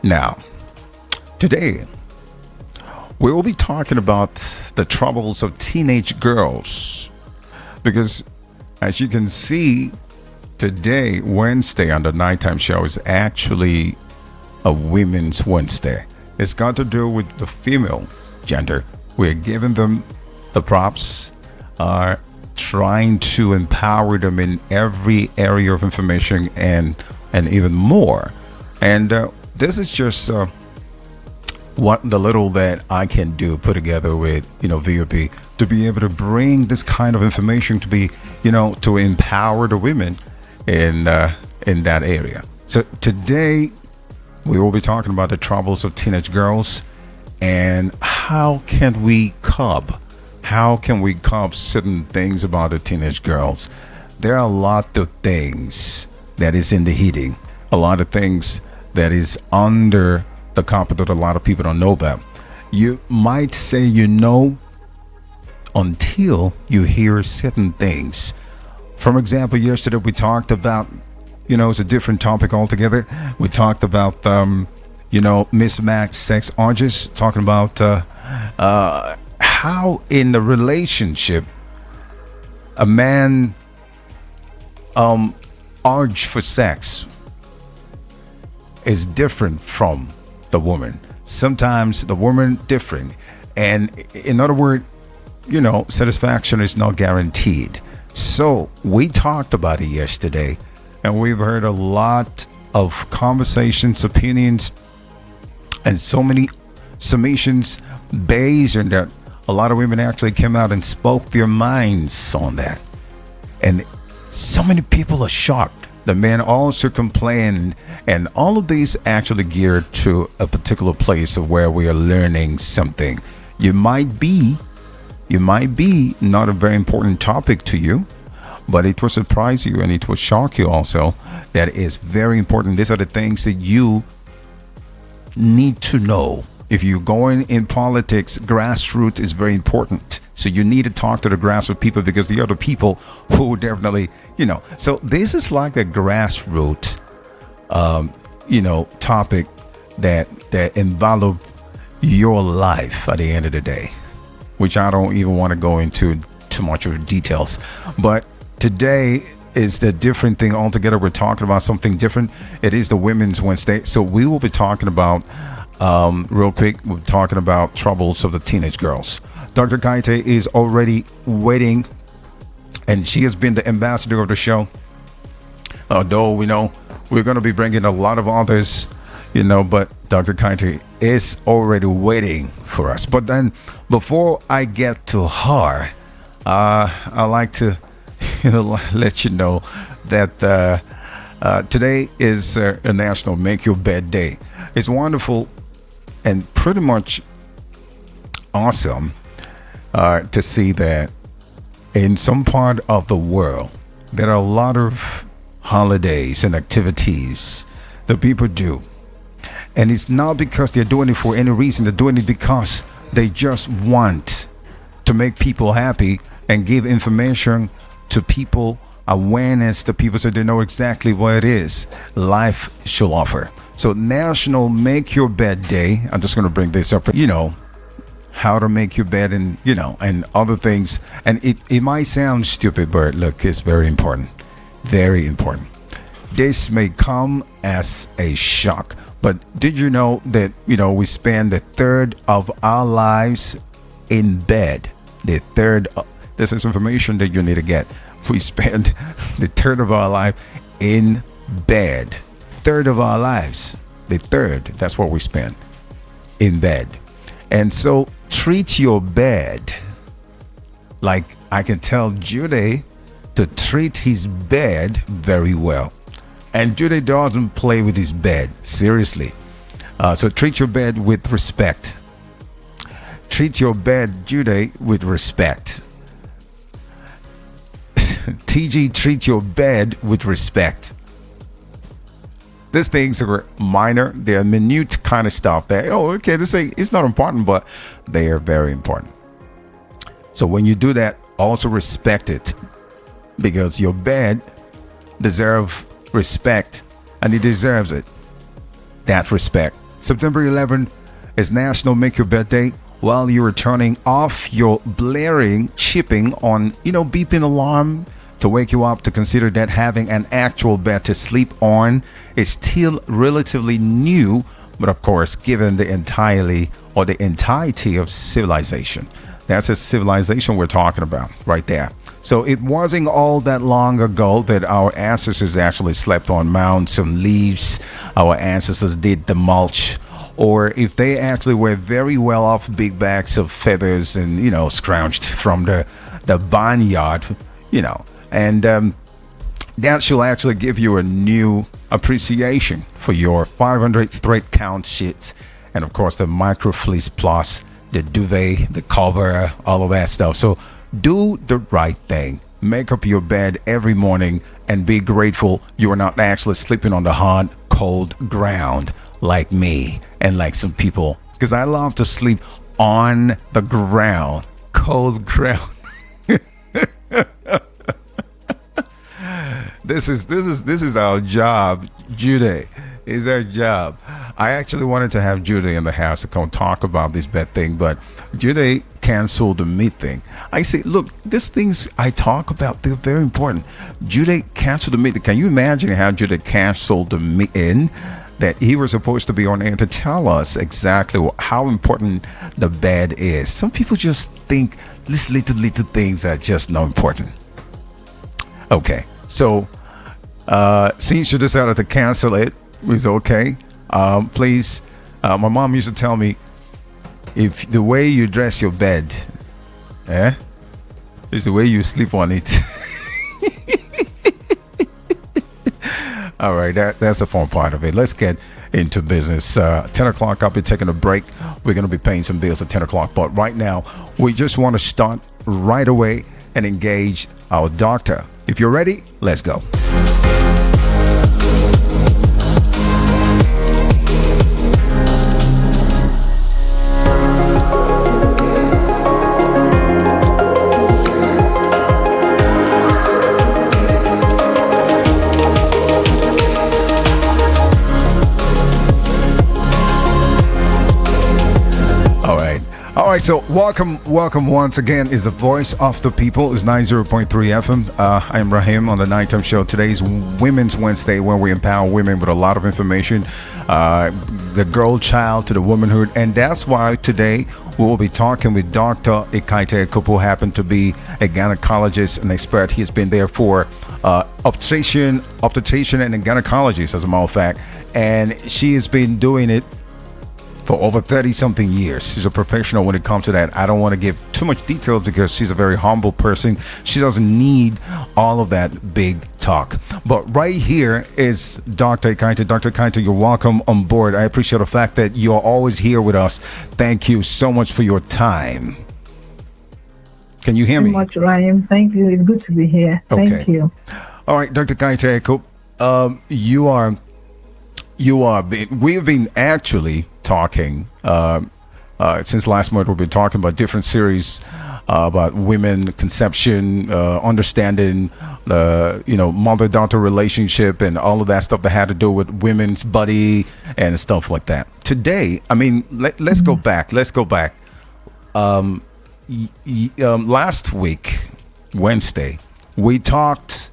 Now, today we will be talking about the troubles of teenage girls because, as you can see, today, Wednesday, on the nighttime show is actually a Women's Wednesday. It's got to do with the female gender. We're giving them the props, trying to empower them in every area of information and even more. And this is just what the little that I can do put together with VOP to be able to bring this kind of information to be to empower the women in that area. So today we will be talking about the troubles of teenage girls and how can we curb certain things about the teenage girls. There are a lot of things that is in the heating, a lot of things that is under the carpet that a lot of people don't know about. You might say until you hear certain things. For example, yesterday we talked about, it's a different topic altogether. We talked about, mismatched sex urges, talking about how in the relationship a man urge for sex is different from the woman. Sometimes the woman different, and in other words, satisfaction is not guaranteed. So we talked about it yesterday, and we've heard a lot of conversations, opinions, and so many summations based on that. A lot of women actually came out and spoke their minds on that, and so many people are shocked. The men also complained, and all of these actually geared to a particular place of where we are learning something. You might be not a very important topic to you, but it will surprise you and it will shock you also. That is very important. These are the things that you need to know. If you're going in politics, grassroots is very important. So you need to talk to the grassroots people because the other people who definitely, So this is like a grassroots, topic that envelop your life at the end of the day, which I don't even want to go into too much of the details. But today is the different thing altogether. We're talking about something different. It is the Women's Wednesday. So we will be talking about real quick, we're talking about troubles of the teenage girls. Dr. Kaite is already waiting, and she has been the ambassador of the show. Although we know we're going to be bringing a lot of others, but Dr. Kaite is already waiting for us. But then before I get to her, I like to let you know that today is a National Make Your Bed Day. It's wonderful and pretty much awesome to see that in some part of the world there are a lot of holidays and activities that people do, and it's not because they're doing it for any reason. They're doing it because they just want to make people happy and give information to people, awareness to people, so they know exactly what it is life should offer. So National Make Your Bed Day. I'm just going to bring this up. How to make your bed and, and other things. And it might sound stupid, but look, it's very important. Very important. This may come as a shock, but did you know that, we spend a third of our lives in bed? This is information that you need to get. We spend the third of our life in bed. Third of our lives, that's what we spend in bed. And so treat your bed like I can tell Jude to treat his bed very well. And Jude doesn't play with his bed, seriously. So treat your bed with respect. Treat your bed, Jude, with respect. TG, treat your bed with respect. These things are minor. They're minute kind of stuff that, it's not important, but they are very important. So when you do that, also respect it, because your bed deserves respect and it deserves it. That respect. September 11th is National Make Your Bed Day. While you are turning off your blaring chipping on, beeping alarm to wake you up, to consider that having an actual bed to sleep on is still relatively new, but of course, given the entirety of civilization. That's a civilization we're talking about right there. So it wasn't all that long ago that our ancestors actually slept on mounds and leaves. Our ancestors did the mulch, or if they actually were very well off, big bags of feathers and, scrounged from the barnyard, and that should actually give you a new appreciation for your 500 thread count sheets, and of course the micro fleece plus the duvet, the cover, all of that stuff. So do the right thing. Make up your bed every morning and be grateful you are not actually sleeping on the hard, cold ground like me and like some people. Because I love to sleep on the ground, cold ground. This is our job, Judy. Is our job. I actually wanted to have Judy in the house to come talk about this bed thing, but Judy canceled the meet thing. I say, look, these things I talk about, they're very important. Judy canceled the meeting. Can you imagine how Judy canceled the meeting? That he was supposed to be on air to tell us exactly how important the bed is. Some people just think these little things are just not important. Okay, so since you decided to cancel it, it's okay. Please, my mom used to tell me, if the way you dress your bed, is the way you sleep on it. All right, that's the fun part of it. Let's get into business. 10 o'clock, I'll be taking a break. We're going to be paying some bills at 10 o'clock. But right now, we just want to start right away and engage our doctor. If you're ready, let's go. All right, so welcome once again. Is the voice of the people is 90.3 FM. I am Rahim on the Nighttime Show. Today's Women's Wednesday, where we empower women with a lot of information, the girl child to the womanhood, and that's why today we will be talking with Dr. Ekaite Kupu, happened to be a gynecologist and expert. He's been there for obstetrician and a gynecologist, as a matter of fact, and she has been doing it for over 30 something years. She's a professional when it comes to that. I don't want to give too much details because she's a very humble person. She doesn't need all of that big talk. But right here is Dr. Ekaite. Dr. Ekaite, you're welcome on board. I appreciate the fact that you're always here with us. Thank you so much for your time. Can you hear me? Much, Ryan. Thank you. It's good to be here. Okay. Thank you. All right, Dr. Ekaite, we've been actually talking since last month. We've been talking about different series about women, conception, understanding the mother-daughter relationship and all of that stuff that had to do with women's body and stuff like that. Today, I mean, let's go back. Last week, Wednesday, we talked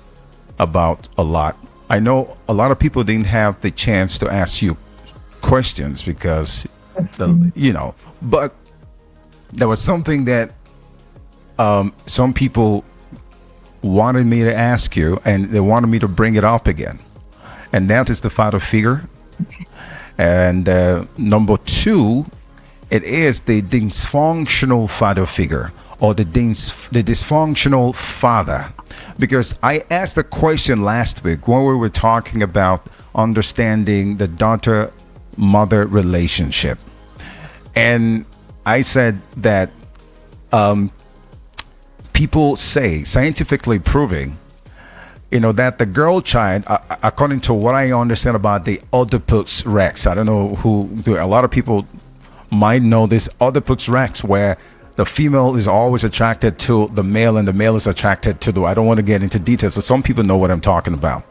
about a lot. I know a lot of people didn't have the chance to ask you questions because, but there was something that some people wanted me to ask you, and they wanted me to bring it up again, and that is the father figure. And number two, it is the dysfunctional father figure, or the dysfunctional father. Because I asked the question last week when we were talking about understanding the daughter-mother relationship. And I said that people say, scientifically proving, that the girl child, according to what I understand about the Oedipus Rex, I don't know a lot of people might know this Oedipus Rex, where the female is always attracted to the male and the male is attracted to I don't want to get into details, so some people know what I'm talking about.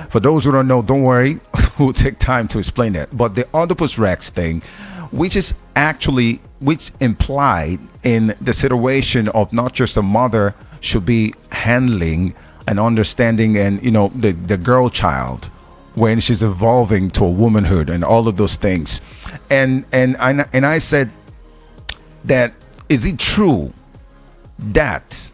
For those who don't know, don't worry, we'll take time to explain that. But the Oedipus Rex thing, which implied in the situation of not just a mother should be handling and understanding, and the girl child when she's evolving to a womanhood and all of those things, and I said that, is it true that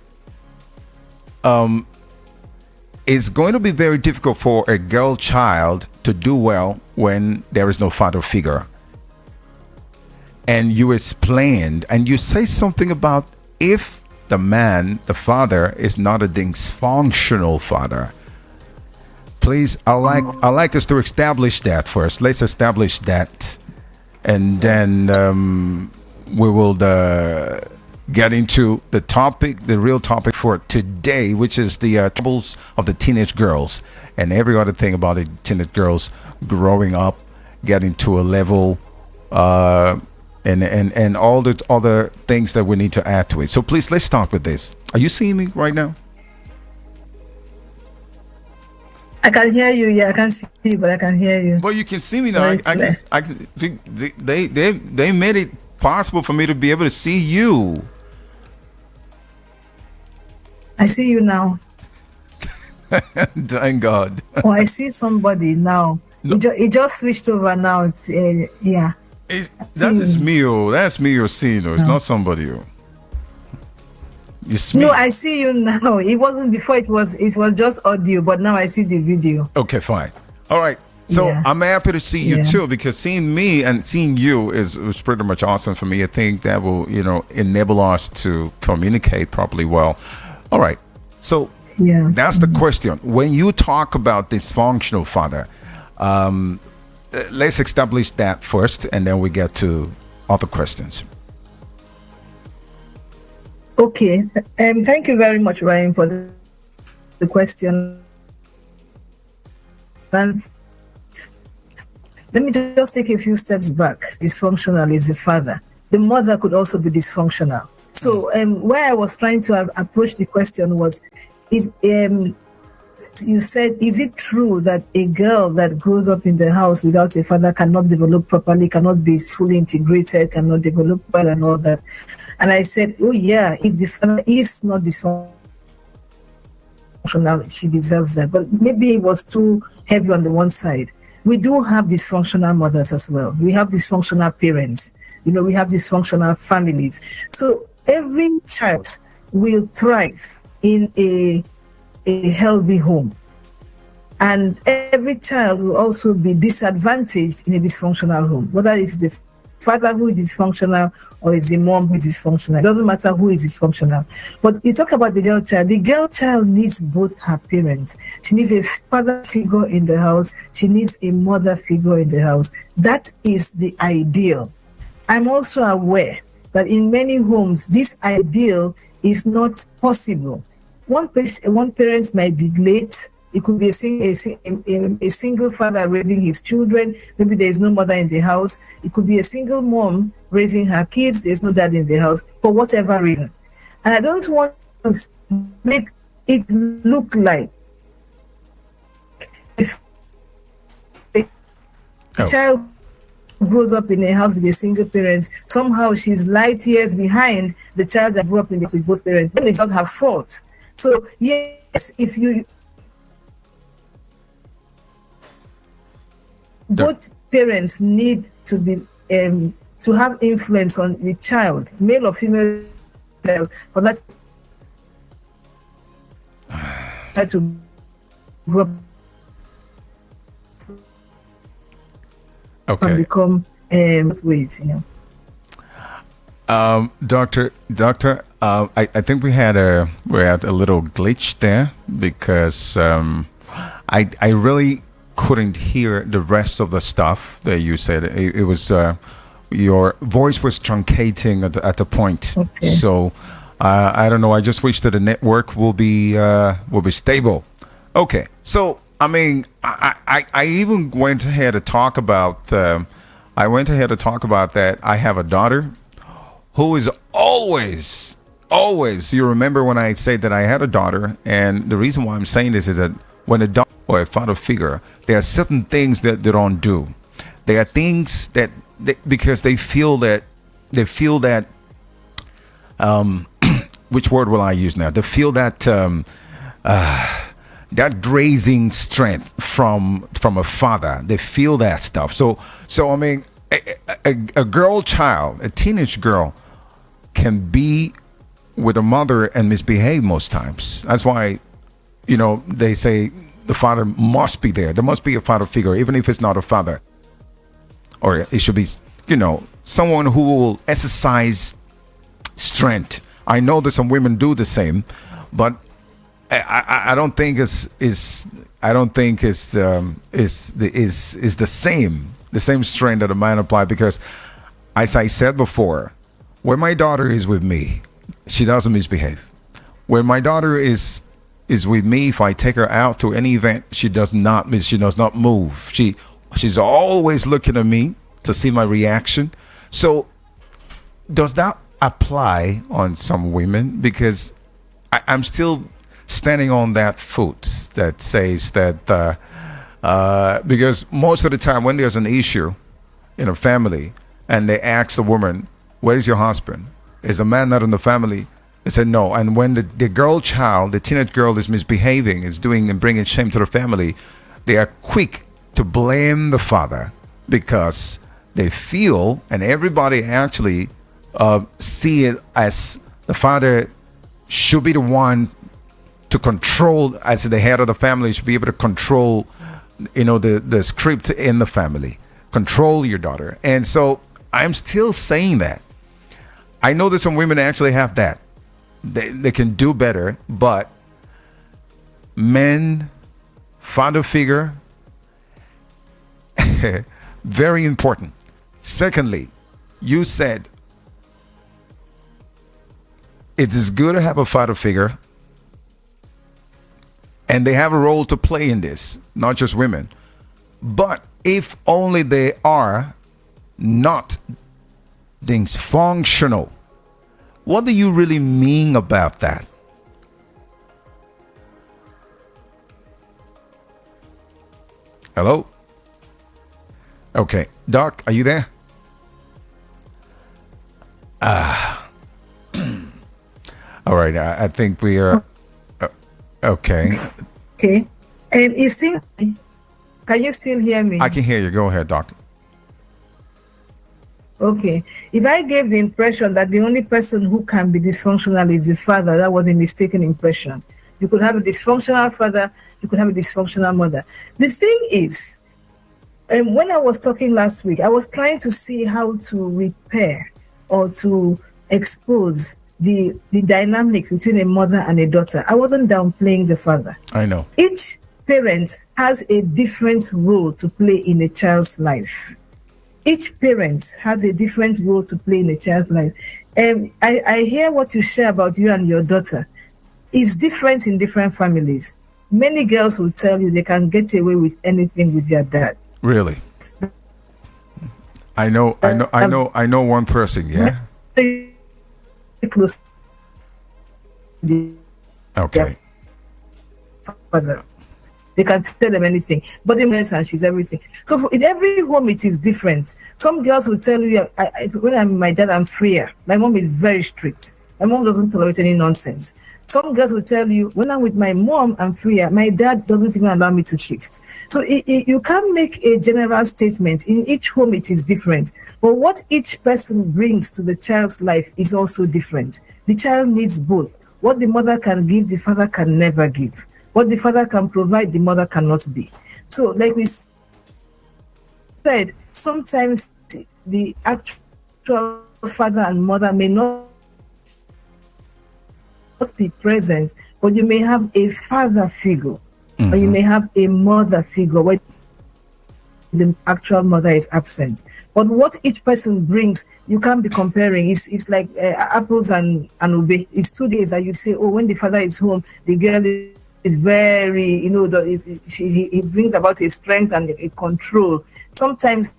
it's going to be very difficult for a girl child to do well when there is no father figure? And you explained and you say something about, if the father is not a dysfunctional father. Please, I like us to establish that first. Let's establish that, and then we will get into the real topic for today, which is the troubles of the teenage girls and every other thing about the teenage girls growing up, getting to a level, and all the other things that we need to add to it. So please, let's start with this. Are you seeing me right now? I can hear you. Yeah, I can't see you, but I can hear you. Well, you can see me now. They made it possible for me to be able to see you. I see you now. Thank God. Oh, I see somebody now. No. It just switched over now. It's, yeah. That is me. Oh, that's me you're seeing. It's not somebody. Oh. It's me. No, I see you now. It wasn't before. It was just audio, but now I see the video. Okay, fine. All right. So Yeah. I'm happy to see you too, because seeing me and seeing you is pretty much awesome for me. I think that will enable us to communicate properly well. All right. So Yeah. that's the question. When you talk about dysfunctional father, let's establish that first, and then we get to other questions. Okay. Thank you very much, Ryan, for the question. And let me just take a few steps back. Dysfunctional is the father. The mother could also be dysfunctional. So where I was trying to approach the question was, you said, is it true that a girl that grows up in the house without a father cannot develop properly, cannot be fully integrated, cannot develop well and all that? And I said, oh yeah, if the father is not dysfunctional, she deserves that. But maybe it was too heavy on the one side. We do have dysfunctional mothers as well. We have dysfunctional parents. We have dysfunctional families. So every child will thrive in a healthy home. And every child will also be disadvantaged in a dysfunctional home, whether it's the father who is dysfunctional or it's the mom who is dysfunctional. It doesn't matter who is dysfunctional. But you talk about the girl child needs both her parents. She needs a father figure in the house. She needs a mother figure in the house. That is the ideal. I'm also aware that in many homes, this ideal is not possible. One parent might be late. It could be a single father raising his children. Maybe there is no mother in the house. It could be a single mom raising her kids. There's no dad in the house for whatever reason. And I don't want to make it look like if a child grows up in a house with a single parent, somehow she's light years behind the child that grew up in the house with both parents. Then it's not her fault. So yes, if you both parents need to be to have influence on the child, male or female, for that to grow up and become weight. Doctor, I think we had a little glitch there, because I really couldn't hear the rest of the stuff that you said. It was your voice was truncating at the point. Okay. So I don't know. I just wish that the network will be stable. Okay. So I mean, I even went ahead to talk about. I went ahead to talk about that. I have a daughter who is always. You remember when I said that I had a daughter, and the reason why I'm saying this is that when a dog or a father figure, there are certain things that they don't do. There are things that because they feel that which word will I use now? They feel that that grazing strength from a father. They feel that stuff. So I mean, a girl child, a teenage girl, can be with a mother and misbehave most times. That's why, they say the father must be there. There must be a father figure, even if it's not a father, or it should be, someone who will exercise strength. I know that some women do the same, but I don't think it's the same strength that a man apply, because as I said before, when my daughter is with me, she doesn't misbehave. When my daughter is with me, if I take her out to any event, she does not move. She's always looking at me to see my reaction. So does that apply on some women? Because I'm still standing on that foot that says that because most of the time when there's an issue in a family and they ask the woman, where's your husband? Is the man not in the family? They said no. And when the girl child, the teenage girl, is misbehaving, is doing and bringing shame to the family, they are quick to blame the father, because they feel, and everybody actually see it as the father should be the one to control, as the head of the family, should be able to control, the script in the family, control your daughter. And so I'm still saying that. I know that some women actually have that. They can do better, but men, father figure, very important. Secondly, you said it is good to have a father figure, and they have a role to play in this, not just women. But if only they are not dysfunctional, what do you really mean about that? Hello? Okay. Doc, are you there? All right. I think we are. Okay. Okay. Can you still hear me? I can hear you. Go ahead, Doc. Okay. If I gave the impression that the only person who can be dysfunctional is the father, that was a mistaken impression. You could have a dysfunctional father, you could have a dysfunctional mother. The thing is, when I was talking last week, I was trying to see how to repair or to expose the dynamics between a mother and a daughter. I wasn't downplaying the father. I know. Each parent has a different role to play in a child's life. Each parent has a different role to play in a child's life. I hear what you share about you and your daughter. It's different in different families. Many girls will tell you they can get away with anything with their dad. Really? I know one person, yeah. Very close. Okay. Father. They can tell them anything, but the mess and she's everything. So in every home, it is different. Some girls will tell you, when I'm with my dad, I'm freer. My mom is very strict. My mom doesn't tolerate any nonsense. Some girls will tell you, when I'm with my mom, I'm freer. My dad doesn't even allow me to shift. So you can't make a general statement. In each home, it is different. But what each person brings to the child's life is also different. The child needs both. What the mother can give, the father can never give. What the father can provide, the mother cannot be. So, like we said, sometimes the actual father and mother may not be present, but you may have a father figure, or you may have a mother figure where the actual mother is absent. But what each person brings, you can't be comparing. It's like apples and ube. It's 2 days that you say, oh, when the father is home, the girl is very, he brings about a strength and a control. Sometimes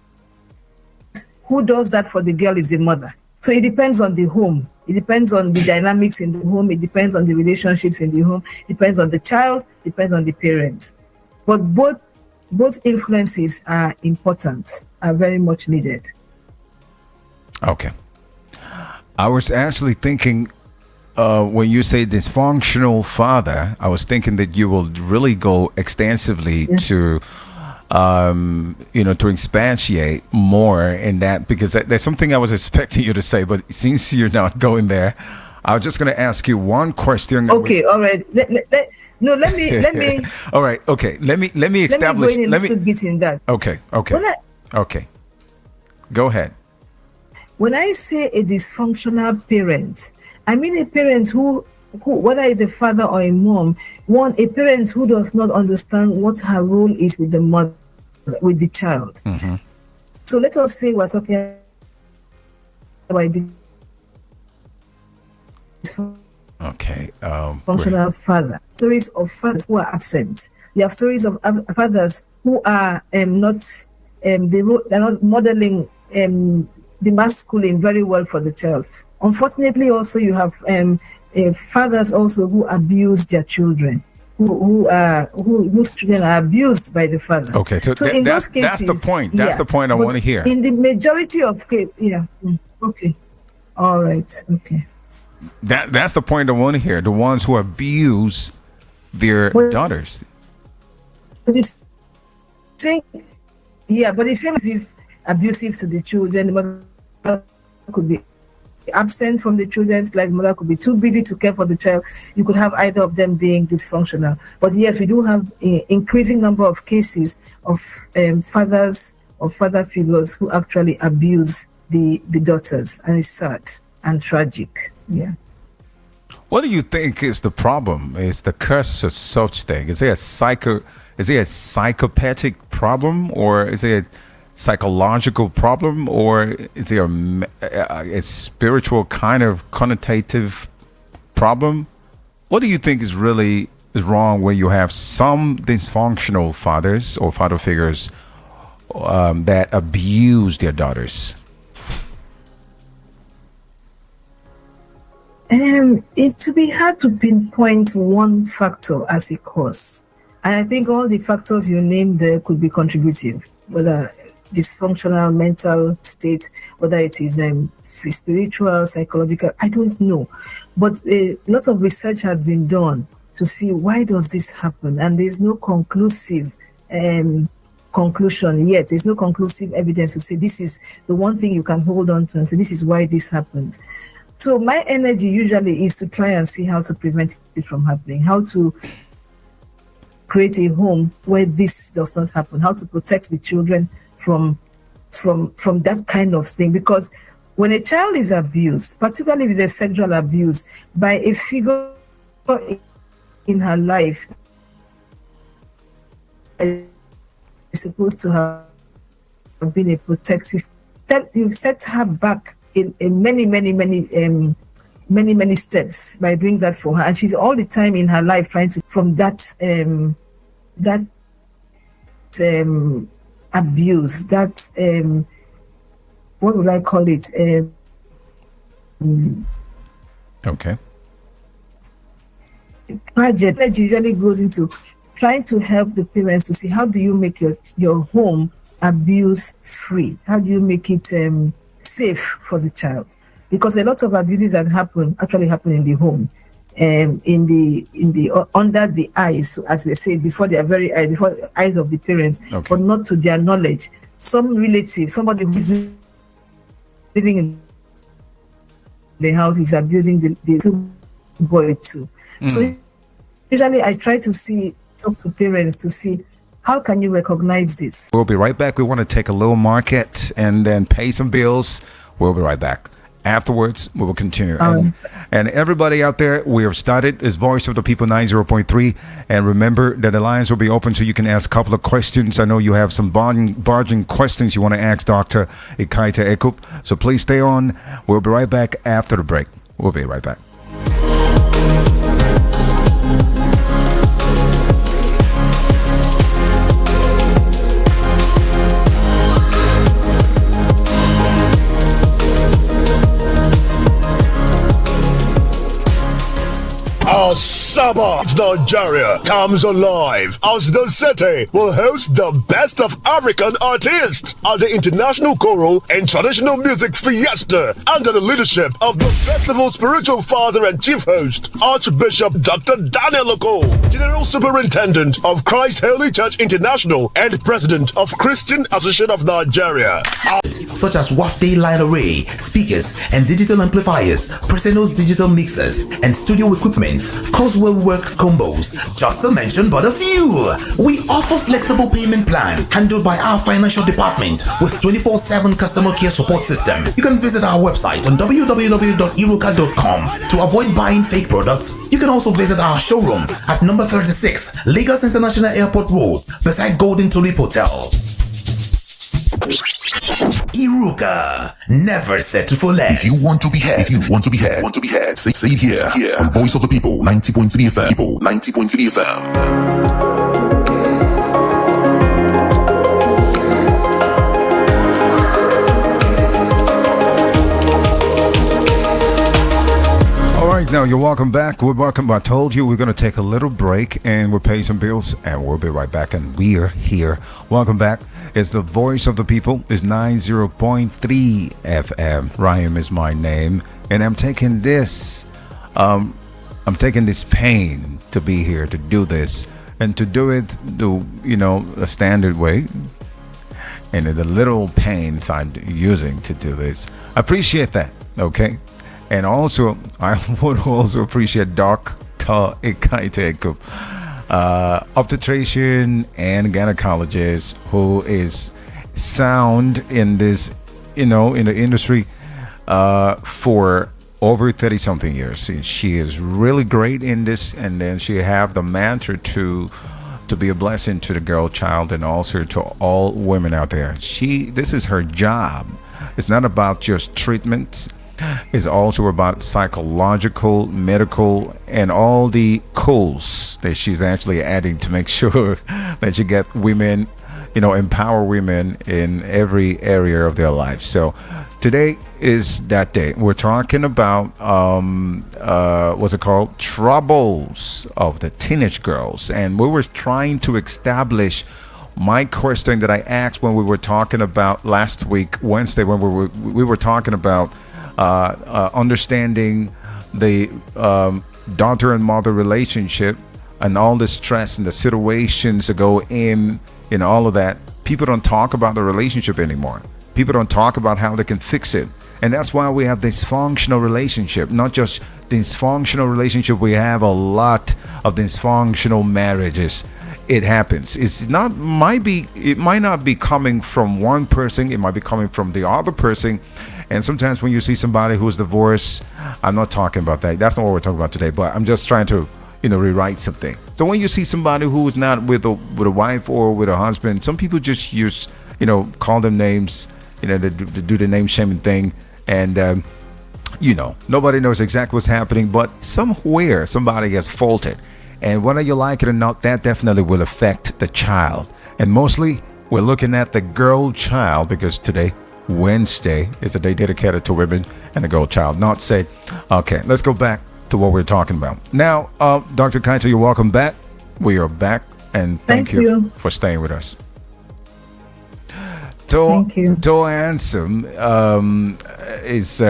who does that for the girl is the mother. So it depends on the home. It depends on the dynamics in the home. It depends on the relationships in the home. It depends on the child. It depends on the parents. But both influences are important, are very much needed. Okay. I was actually thinking when you say dysfunctional father, I was thinking that you will really go extensively to to expatiate more in that, because there's something I was expecting you to say, but since you're not going there, I was just going to ask you one question. Okay, all right. Let me. All right, okay. Let me establish. Let me go in a little bit in that. Okay. Okay. Go ahead. When I say a dysfunctional parent, I mean a parent who whether it's a father or a mom, a parent who does not understand what her role is with the mother, with the child. Mm-hmm. So let us say we're talking about this Okay. functional father. Stories of fathers who are absent. You have stories of fathers who are they're not modeling the masculine very well for the child. Unfortunately, also you have fathers also who abuse their children, whose children are abused by the father. Okay, so in those cases, that's the point. That's the point I want to hear. In the majority of cases, okay, all right, okay. That's the point I want to hear. The ones who abuse their daughters. This thing, but it seems if abusive to the children, the mother could be absent from the children's life, the mother could be too busy to care for the child. You could have either of them being dysfunctional. But yes, we do have an increasing number of cases of fathers or father figures who actually abuse the daughters, and it's sad and tragic. Yeah. What do you think is the problem? Is the curse of such thing? Is it a psychopathic problem, or is it a psychological problem, or is there a spiritual kind of connotative problem? What do you think is wrong when you have some dysfunctional fathers or father figures that abuse their daughters? It to be hard to pinpoint one factor as a cause, and I think all the factors you named there could be contributive, whether dysfunctional mental state, whether it is spiritual, psychological, I don't know. But a lot of research has been done to see why does this happen, and there's no conclusive conclusion yet. There's no conclusive evidence to say this is the one thing you can hold on to and say this is why this happens. So my energy usually is to try and see how to prevent it from happening, how to create a home where this does not happen, how to protect the children from that kind of thing. Because when a child is abused, particularly with a sexual abuse by a figure in her life, is supposed to have been a protective step, you set her back in many steps by doing that for her, and she's all the time in her life trying to from that abuse, that what would I call it? Okay. Project usually goes into trying to help the parents to see how do you make your home abuse free? How do you make it safe for the child? Because a lot of abuses that actually happen in the home, in the under the eyes, as we say, before the eyes of the parents, okay, but not to their knowledge. Some relative, somebody who is living in the house is abusing the boy too. So usually I try to talk to parents to see how can you recognize this. We'll be right back. We want to take a little market and then pay some bills. We'll be right back. Afterwards, we will continue. And everybody out there, we have started as Voice of the People 90.3. And remember that the lines will be open so you can ask a couple of questions. I know you have some barging questions you want to ask Dr. Ikaita Ekup. So please stay on. We'll be right back after the break. We'll be right back. Asaba Nigeria comes alive as the city will host the best of African artists at the International Choral and Traditional Music Fiesta under the leadership of the festival's spiritual father and chief host, Archbishop Dr. Daniel Oko, General Superintendent of Christ Holy Church International and President of Christian Association of Nigeria. Such as Wafday Line Array, speakers and digital amplifiers, Preseno's digital mixers, and studio equipment, Coswell Works combos, just to mention but a few. We offer flexible payment plan handled by our financial department with 24/7 customer care support system. You can visit our website on www.iruka.com to avoid buying fake products. You can also visit our showroom at number 36 Lagos International Airport Road beside Golden Tulip Hotel. Iruka, never settle for less. If you want to be heard, say it here on Voice of the People, 90.3 FM. People, 90.3 FM. Now you're welcome back. I told you we're going to take a little break and we'll pay some bills and we'll be right back. And we're here. Welcome back. It's the Voice of the People. It's 90.3 FM. Ryan is my name, and I'm taking this. I'm taking this pain to be here to do this and to do it a standard way. And the little pains I'm using to do this, I appreciate that. Okay. And also, I would also appreciate Dr. Ekaite, obstetrician and gynecologist who is sound in this, in the industry for over 30-something years. She is really great in this, and then she have the mantra to be a blessing to the girl child and also to all women out there. This is her job. It's not about just treatments. It's also about psychological, medical, and all the cools that she's actually adding to make sure that you get women, empower women in every area of their life. So today is that day. We're talking about what's it called? Troubles of the teenage girls. And we were trying to establish my question that I asked when we were talking about last week, Wednesday, when we were talking about understanding the daughter and mother relationship and all the stress and the situations that go in all of that. People don't talk about the relationship anymore. People don't talk about how they can fix it. And that's why we have dysfunctional relationship. Not just dysfunctional relationship, we have a lot of dysfunctional marriages. It happens. It might not be coming from one person. It might be coming from the other person. And sometimes when you see somebody who's divorced, I'm not talking about that. That's not what we're talking about today. But I'm just trying to, rewrite something. So when you see somebody who is not with a wife or with a husband, some people just use, call them names, to do the name shaming thing. And, nobody knows exactly what's happening. But somewhere somebody has faulted. And whether you like it or not, that definitely will affect the child. And mostly we're looking at the girl child because today, Wednesday, is a day dedicated to women and the girl child. Not said. Okay, let's go back to what we're talking about. Now, Dr. Kaito, you're welcome back. We are back, and thank you for staying with us. Thank you. To answer is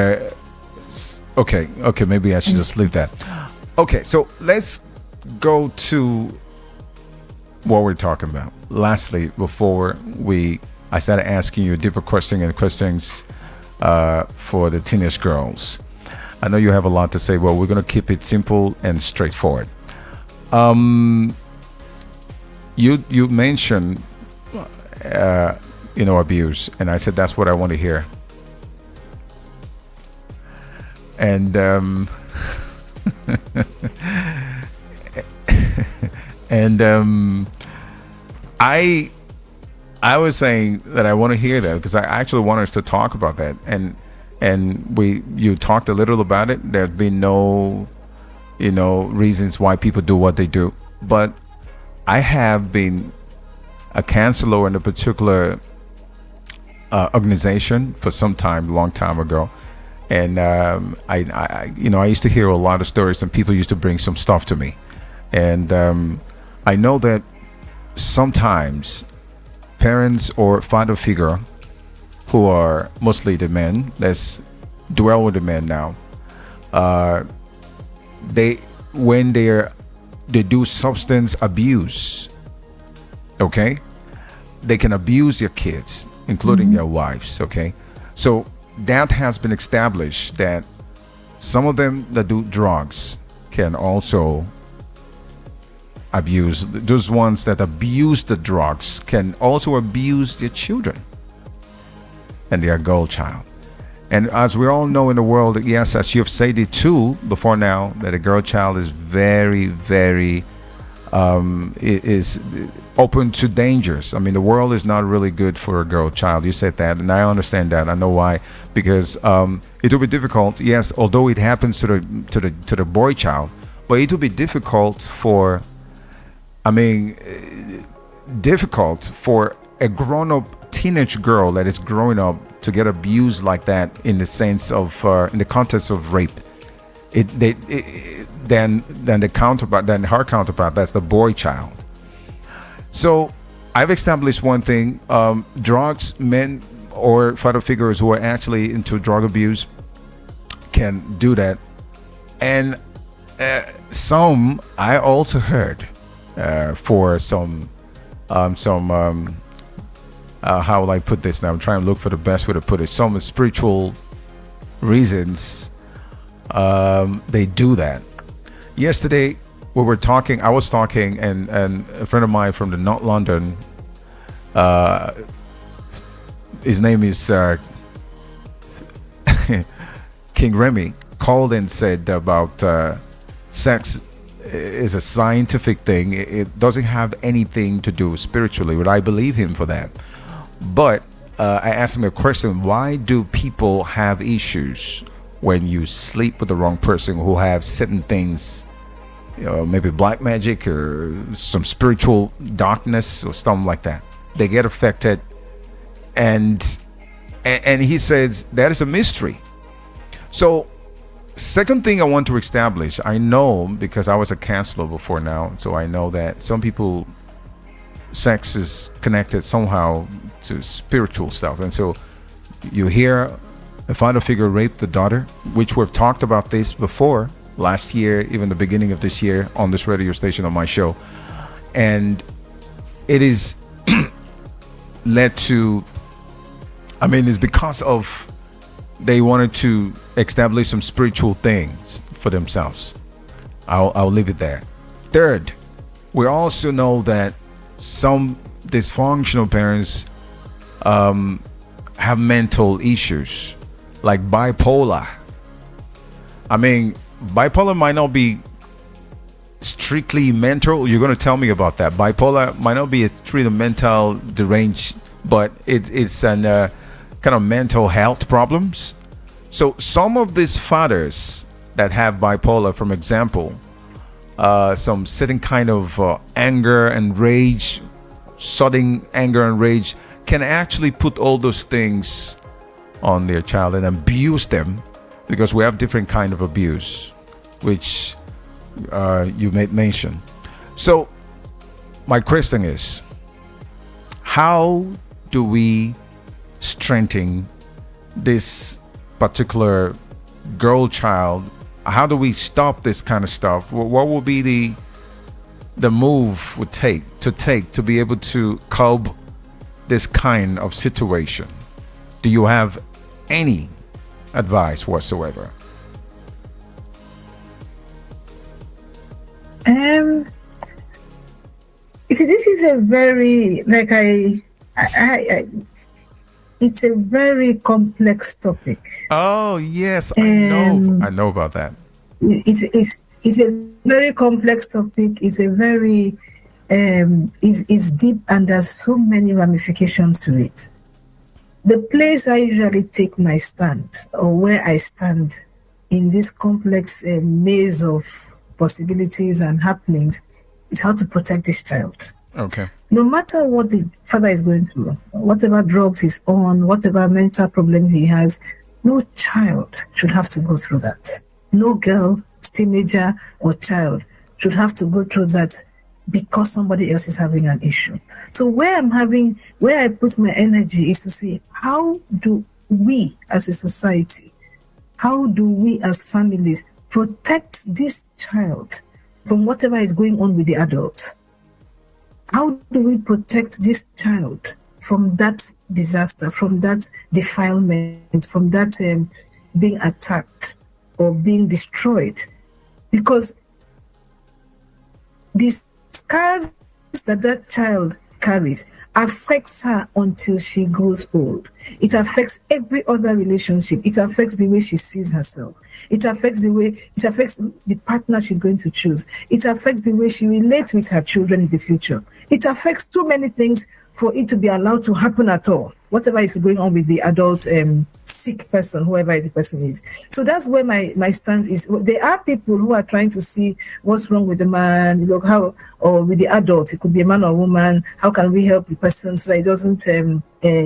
okay. Maybe I should just leave that. Okay, so let's go to what we're talking about. Lastly, before I started asking you deeper questions for the teenage girls. I know you have a lot to say. Well, we're going to keep it simple and straightforward. You mentioned abuse, and I said that's what I want to hear. And I was saying that I want to hear that because I actually want us to talk about that, and you talked a little about it. There's been no reasons why people do what they do, but I have been a counselor in a particular organization for some time, long time ago, And I used to hear a lot of stories, and people used to bring some stuff to me. And I know that sometimes parents or father figure who are mostly the men, let's dwell with the men now, when they do substance abuse, okay, they can abuse your kids, including your wives, okay. So that has been established that some of them that do drugs can also abuse. Those ones that abuse the drugs can also abuse their children and their girl child. And as we all know in the world, yes, as you've said it too before now, that a girl child is very, very is open to dangers. I mean, the world is not really good for a girl child. You said that, and I understand that. I know why, because it will be difficult. Yes, although it happens to the boy child, but it will be difficult for, difficult for a grown-up teenage girl that is growing up to get abused like that, in the sense of in the context of rape. Then her counterpart, that's the boy child. So I've established one thing: drugs, men or father figures who are actually into drug abuse can do that. And some, I also heard for some how will I put this now? I'm trying to look for the best way to put it. Some spiritual reasons they do that. Yesterday I was talking, and a friend of mine from the North London, his name is King Remy, called and said about sex is a scientific thing. It doesn't have anything to do spiritually, but I believe him for that. But I asked him a question: why do people have issues when you sleep with the wrong person who have certain things, maybe black magic or some spiritual darkness or something like that? They get affected, and he says that is a mystery. So second thing I want to establish, I know because I was a counselor before now, so I know that some people, sex is connected somehow to spiritual stuff. And so you hear a father figure rape the daughter, which we've talked about this before, last year, even the beginning of this year, on this radio station, on my show. And it is led to, it's because of they wanted to establish some spiritual things for themselves. I'll leave it there. Third, we also know that some dysfunctional parents have mental issues, like bipolar. Bipolar might not be strictly mental. You're going to tell me about that. Bipolar might not be a strictly mental deranged, but it's an kind of mental health problems. So some of these fathers that have bipolar, for example, some certain kind of anger and rage, sudden anger and rage, can actually put all those things on their child and abuse them, because we have different kind of abuse, which you made mention. So my question is, how do we strengthen this particular girl child? How do we stop this kind of stuff? What will be the move would take to be able to curb this kind of situation? Do you have any advice whatsoever? This is a very, it's a very complex topic. Oh yes, I know about that. It's a very complex topic. It's a very it's deep, and there's so many ramifications to it. The place I usually take my stand, or where I stand in this complex maze of possibilities and happenings, is how to protect this child. Okay. No matter what the father is going through, whatever drugs he's on, whatever mental problem he has, No child should have to go through that. No girl, teenager, or child should have to go through that because somebody else is having an issue. So where I put my energy is to see, how do we as a society, how do we as families protect this child from whatever is going on with the adults? How do we protect this child from that disaster, from that defilement, from that being attacked or being destroyed? Because these scars that child carries affects her until she grows old. It affects every other relationship. It affects the way she sees herself. It affects the partner she's going to choose. It affects the way she relates with her children in the future. It affects too many things for it to be allowed to happen at all. Whatever is going on with the adult sick person, whoever the person is. So that's where my stance is. There are people who are trying to see what's wrong with the man, or with the adult. It could be a man or a woman. How can we help the person so that it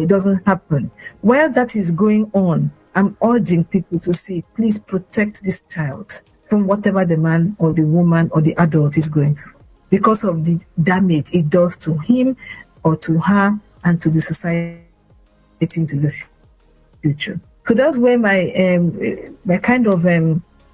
doesn't happen? While that is going on, I'm urging people to see, please protect this child from whatever the man or the woman or the adult is going through, because of the damage it does to him or to her and to the society into the future. So that's where my kind of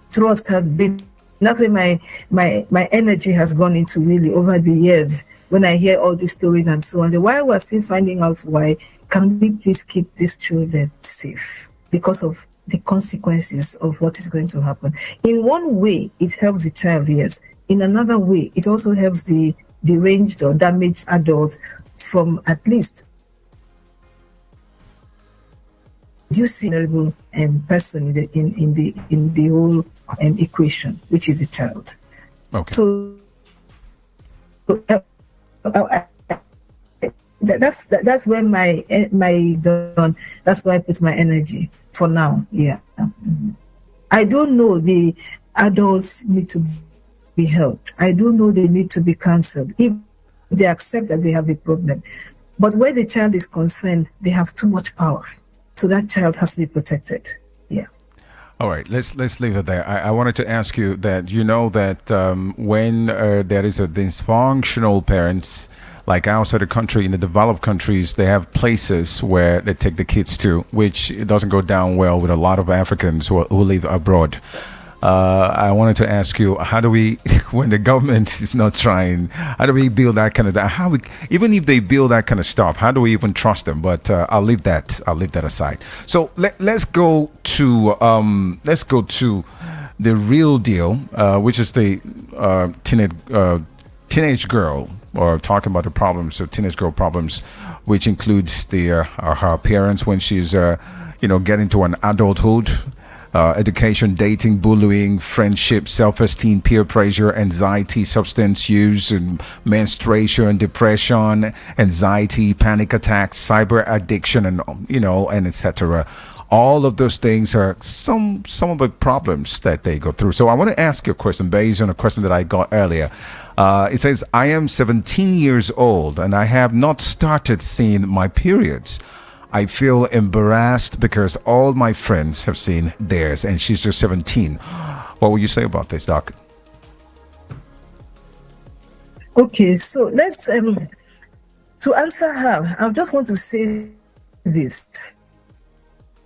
thrust has been. That's where my energy has gone into, really, over the years, when I hear all these stories and so on. While we're still finding out why, can we please keep these children safe because of the consequences of what is going to happen? In one way, it helps the child, yes. In another way, it also helps the deranged or damaged adult from at least reducing a person in the whole equation, which is the child. Okay. So that's where that's where I put my energy for now. Yeah. I don't know the adults need to be helped. I don't know they need to be counseled if they accept that they have a problem. But where the child is concerned, they have too much power. So that child has to be protected. Yeah. All right, let's leave it there. I wanted to ask you that, that when there is a dysfunctional parents, like outside the country, in the developed countries, they have places where they take the kids to, which it doesn't go down well with a lot of Africans who live abroad. I wanted to ask you, how do we, when the government is not trying, how do we build that kind of, even if they build that kind of stuff, how do we even trust them? But I'll leave that aside. So let's go to the real deal, which is the teenage girl, or talking about the problems of teenage girl problems, which includes her appearance when she's getting to an adulthood. Education, dating, bullying, friendship, self-esteem, peer pressure, anxiety, substance use, and menstruation, depression, anxiety, panic attacks, cyber addiction, and etc. All of those things are some of the problems that they go through. So I want to ask you a question based on a question that I got earlier. It says, I am 17 years old and I have not started seeing my periods. I feel embarrassed because all my friends have seen theirs and she's just 17. What would you say about this, Doc? Okay, so let's to answer her, I just want to say this.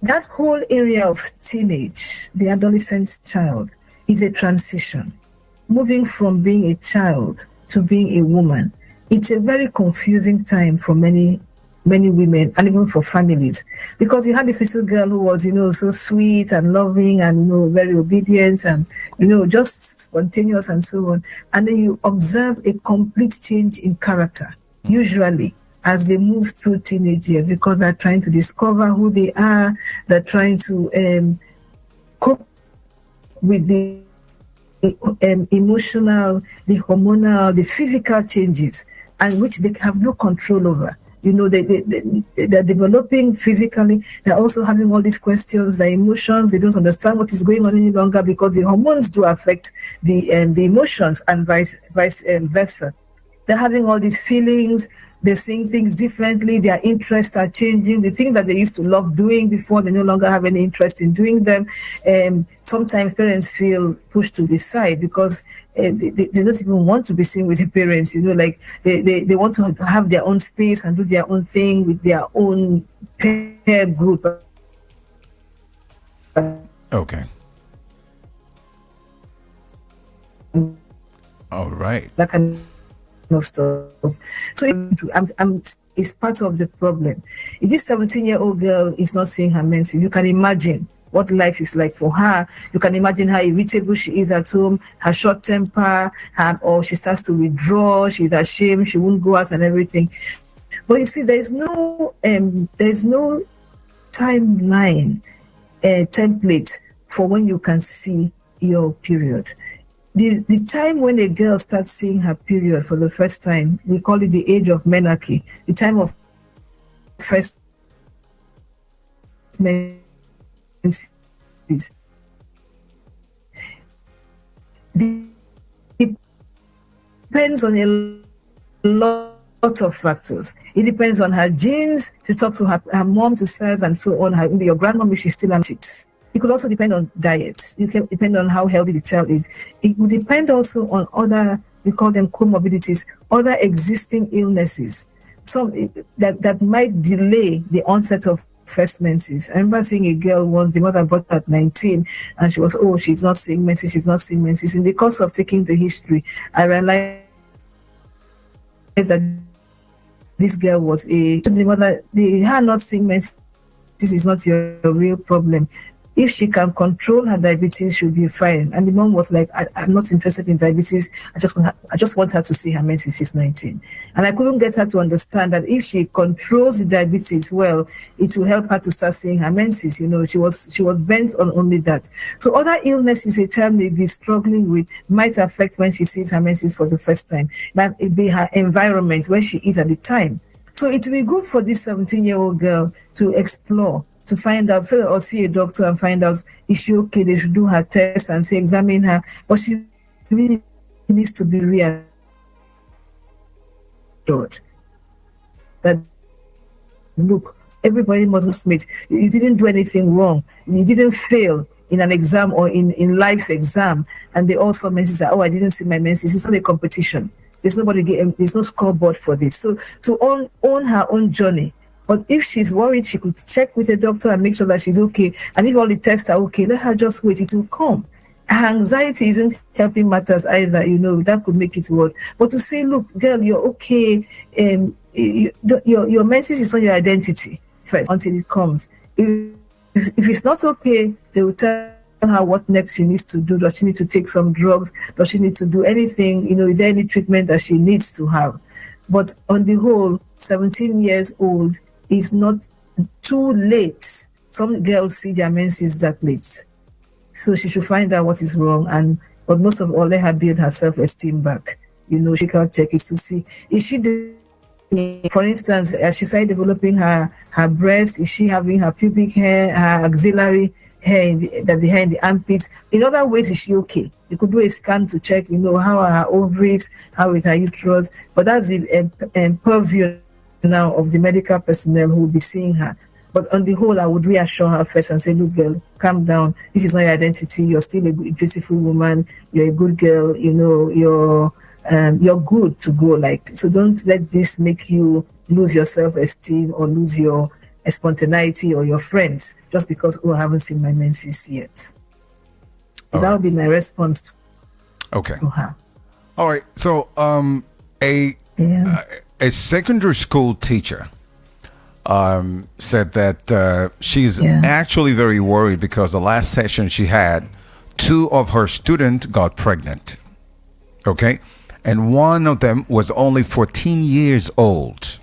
That whole area of teenage, the adolescent child, is a transition. Moving from being a child to being a woman. It's a very confusing time for many women and even for families, because you had this little girl who was, so sweet and loving and, very obedient and, just spontaneous and so on. And then you observe a complete change in character, usually as they move through teenage years, because they're trying to discover who they are. They're trying to cope with the emotional, the hormonal, the physical changes, and which they have no control over. They're developing physically. They're also having all these questions, their emotions. They don't understand what is going on any longer because the hormones do affect the emotions and vice versa. They're having all these feelings, They're seeing things differently. Their interests are changing. The things that they used to love doing before, they no longer have any interest in doing them. Sometimes parents feel pushed to the side because they don't even want to be seen with the parents. Like they want to have their own space and do their own thing with their own peer group. Okay. All right. That kind of stuff. So it's part of the problem. If this 17-year-old girl is not seeing her menses, you can imagine what life is like for her. You can imagine how irritable she is at home, her short temper, or she starts to withdraw, she's ashamed, she won't go out and everything. But you see, there's no timeline template for when you can see your period. The time when a girl starts seeing her period for the first time, we call it the age of menarche, the time of first menses. It depends on a lot of factors. It depends on her genes. To talk to her mom, to size, and so on. Your grandmom, if she's still on chicks. It could also depend on diet. It can depend on how healthy the child is. It would depend also on other, we call them comorbidities, other existing illnesses, some that might delay the onset of first menses. I remember seeing a girl once, the mother brought her at 19, and she was, she's not seeing menses, she's not seeing menses. In the course of taking the history, I realized that this girl was the mother, her not seeing menses is not your real problem. If she can control her diabetes, she'll be fine. And the mom was like, I'm not interested in diabetes. I just want her to see her menses. She's 19. And I couldn't get her to understand that if she controls the diabetes well, it will help her to start seeing her menses. She was bent on only that. So other illnesses a child may be struggling with might affect when she sees her menses for the first time. But it be her environment, where she is at the time. So it will be good for this 17-year-old girl to explore, to find out, or see a doctor and find out, is she okay? They should do her test and say, examine her. But she really needs to be reassured that, look, everybody must admit, you didn't do anything wrong. You didn't fail in an exam or in life's exam. And they all saw menses, I didn't see my menses. It's not a competition. There's no scoreboard for this. So to own her own journey. But if she's worried, she could check with a doctor and make sure that she's okay. And if all the tests are okay, let her just wait. It will come. Her anxiety isn't helping matters either. That could make it worse. But to say, look, girl, you're okay. Your menses is not your identity first until it comes. If it's not okay, they will tell her what next she needs to do. Does she need to take some drugs? Does she need to do anything? Is there any treatment that she needs to have? But on the whole, 17 years old is not too late. Some girls see their menses that late. So she should find out what is wrong. But most of all, let her build her self-esteem back. She can check it to see, is she for instance, as she started developing her breast, is she having her pubic hair, her axillary hair, the hair in the armpits? In other ways, is she okay? You could do a scan to check, how are her ovaries, how is her uterus. But that's the purview now of the medical personnel who will be seeing her. But on the whole, I would reassure her first and say, look, girl, calm down. This is not your identity. You're still a beautiful woman. You're a good girl. You're good to go. So don't let this make you lose your self-esteem or lose your spontaneity or your friends just because, I haven't seen my menses yet. So that would be my response to her. All right. So a secondary school teacher said that she's actually very worried because the last session she had, 2 of her students got pregnant. Okay. And one of them was only 14 years old.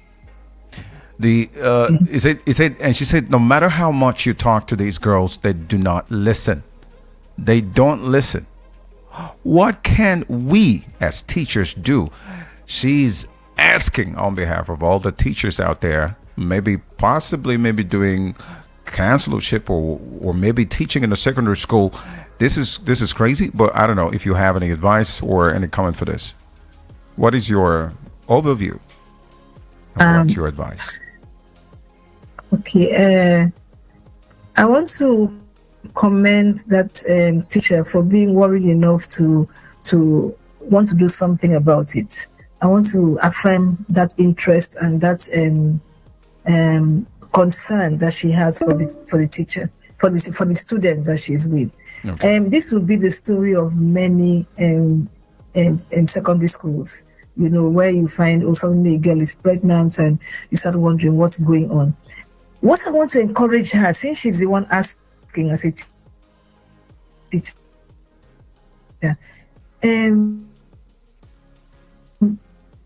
And she said, no matter how much you talk to these girls, they do not listen. They don't listen. What can we as teachers do? She's asking on behalf of all the teachers out there, possibly doing counselorship or maybe teaching in a secondary school. This is crazy, but I don't know if you have any advice or any comment for this. What is your overview? What's your advice? Okay. I want to commend that teacher for being worried enough to want to do something about it. I want to affirm that interest and that concern that she has for the teacher, for the students that she's with. Okay. This will be the story of many secondary schools, where you find, suddenly a girl is pregnant and you start wondering what's going on. What I want to encourage her, since she's the one asking as a teacher,